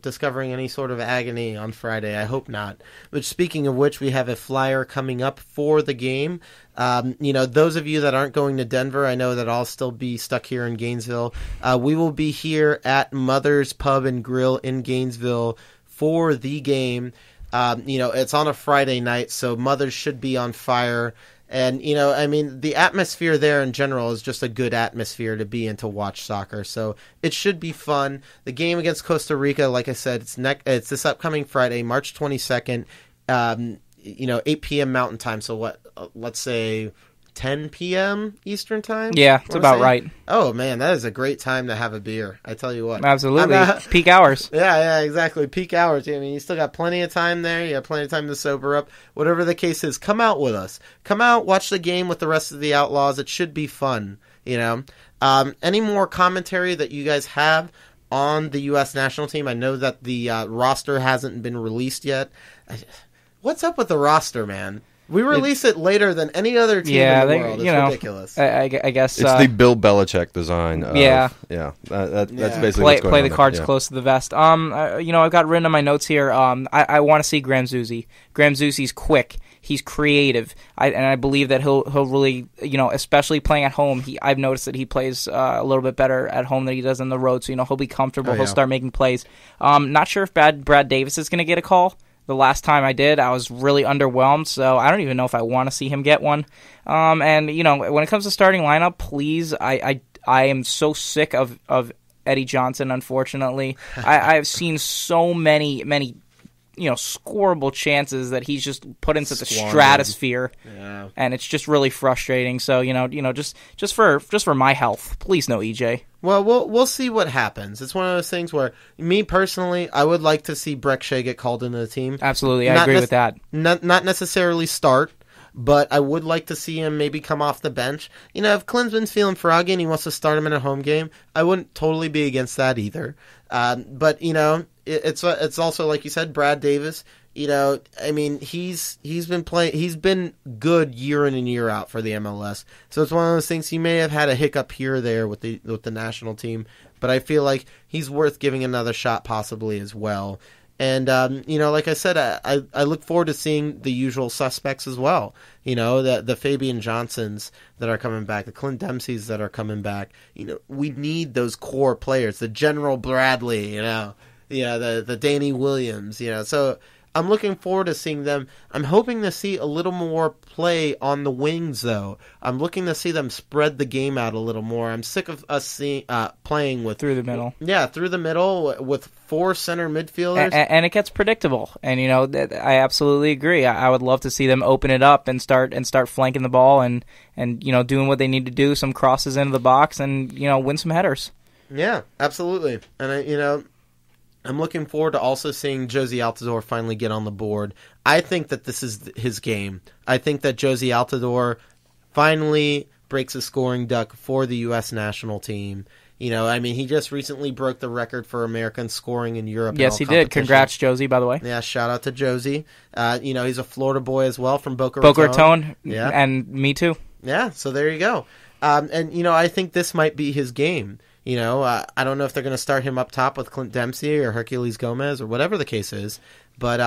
discovering any sort of agony on Friday. I hope not. But speaking of which, we have a flyer coming up for the game. Those of you that aren't going to Denver, I know that I'll still be stuck here in Gainesville. We will be here at Mother's Pub and Grill in Gainesville for the game. It's on a Friday night, so Mother's should be on fire. And, the atmosphere there in general is just a good atmosphere to be in to watch soccer. So it should be fun. The game against Costa Rica, like I said, it's this upcoming Friday, March 22nd. 8 p.m. Mountain Time. So what? Let's say 10 p.m. Eastern Time? Yeah, it's about right. Oh, man, that is a great time to have a beer. I tell you what. Absolutely. Peak hours. Yeah, exactly. Peak hours. I mean, you still got plenty of time there. You have plenty of time to sober up. Whatever the case is, come out with us. Come out, watch the game with the rest of the Outlaws. It should be fun, Any more commentary that you guys have on the U.S. national team? I know that the roster hasn't been released yet. What's up with the roster, man? We release it later than any other team in the world. It's ridiculous. I guess it's the Bill Belichick design. That's basically what's going play on the cards close to the vest. I've got written on my notes here. I want to see Graham Zusi. Graham Zusi's quick. He's creative. I believe that he'll really, especially playing at home. I've noticed that he plays a little bit better at home than he does on the road. So he'll be comfortable. He'll start making plays. Not sure if Brad Davis is going to get a call. The last time I did, I was really underwhelmed, so I don't even know if I want to see him get one. When it comes to starting lineup, please, I am so sick of Eddie Johnson, unfortunately. I've seen so many scoreable chances that he's just put into the stratosphere, and it's just really frustrating. So just for my health, please no EJ. Well, we'll see what happens. It's one of those things where, me personally, I would like to see Breck Shea get called into the team. Absolutely, I agree with that. Not necessarily start, but I would like to see him maybe come off the bench. If Klinsman's feeling froggy and he wants to start him in a home game, I wouldn't totally be against that either. But it's also, like you said, Brad Davis. He's been playing. He's been good year in and year out for the MLS. So it's one of those things. He may have had a hiccup here or there with the national team, but I feel like he's worth giving another shot possibly as well. And like I said, I look forward to seeing the usual suspects as well. The Fabian Johnsons that are coming back, the Clint Dempseys that are coming back. We need those core players, the General Bradley. The Danny Williams. So I'm looking forward to seeing them. I'm hoping to see a little more play on the wings, though. I'm looking to see them spread the game out a little more. I'm sick of us playing with through the middle. Yeah, through the middle with 4 center midfielders, and it gets predictable. And I absolutely agree. I would love to see them open it up and start flanking the ball and doing what they need to do. Some crosses into the box and win some headers. Yeah, absolutely. And I'm looking forward to also seeing Jozy Altidore finally get on the board. I think that this is his game. I think that Jozy Altidore finally breaks a scoring duck for the U.S. national team. He just recently broke the record for American scoring in Europe. Yes, he did. Congrats, Jozy, by the way. Yeah, shout out to Jozy. He's a Florida boy as well from Boca Raton. Yeah. And me too. Yeah, so there you go. I think this might be his game. I don't know if they're going to start him up top with Clint Dempsey or Herculez Gomez or whatever the case is. But,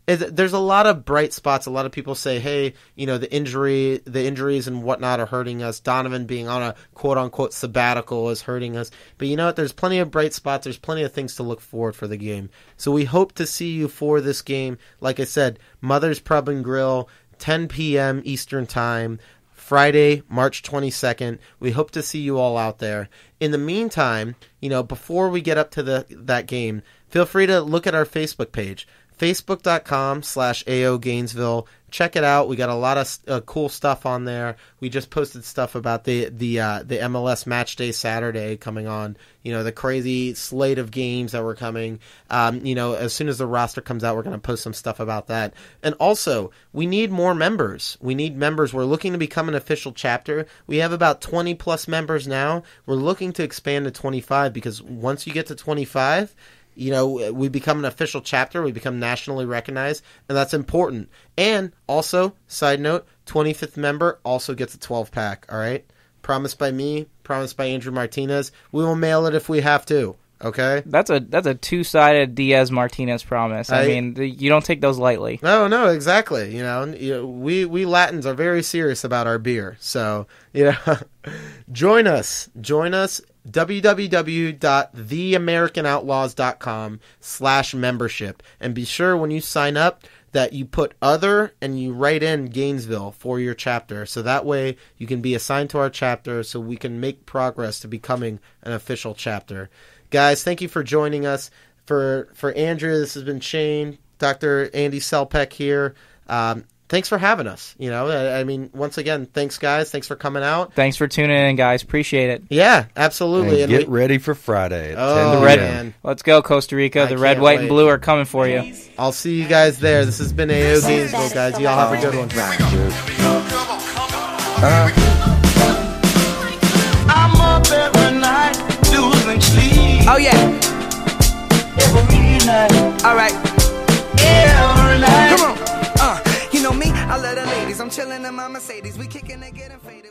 there's a lot of bright spots. A lot of people say, hey, the injuries and whatnot are hurting us. Donovan being on a quote-unquote sabbatical is hurting us. But you know what? There's plenty of bright spots. There's plenty of things to look forward for the game. So we hope to see you for this game. Like I said, Mother's Pub and Grill, 10 p.m. Eastern Time. Friday, March 22nd. We hope to see you all out there. In the meantime, before we get up to that game, feel free to look at our Facebook page, facebook.com/AO Gainesville. Check it out. We got a lot of cool stuff on there. We just posted stuff about the MLS Match Day Saturday coming on. The crazy slate of games that were coming. As soon as the roster comes out, we're going to post some stuff about that. And also, we need more members. We're looking to become an official chapter. We have about 20 plus members now. We're looking to expand to 25 because once you get to 25, we become an official chapter. We become nationally recognized, and that's important. And also, side note, 25th member also gets a 12-pack, all right? Promised by me, promised by Andrew Martinez. We will mail it if we have to, okay? That's a two-sided Diaz-Martinez promise. I mean, you don't take those lightly. No, exactly. We Latins are very serious about our beer. So, join us. www.theamericanoutlaws.com/membership, and be sure when you sign up that you put other and you write in Gainesville for your chapter, so that way you can be assigned to our chapter so we can make progress to becoming an official chapter. Guys, thank you for joining us. For Andrew, this has been Shane, Dr. Andy Selpeck here. thanks for having us. You know, I mean, once again, thanks guys. Thanks for coming out. Thanks for tuning in, guys. Appreciate it. Yeah, absolutely. And get ready for Friday. At 10 man. Let's go, Costa Rica. The red, white, and blue are coming for you. I'll see you guys there. This has been AO Gainesville, guys. Y'all have a good one. I'm up every night, losing sleep. Oh yeah. Every night. All right. Every night. Come on. You know me, I love the ladies. I'm chilling in my Mercedes. We kicking and getting faded.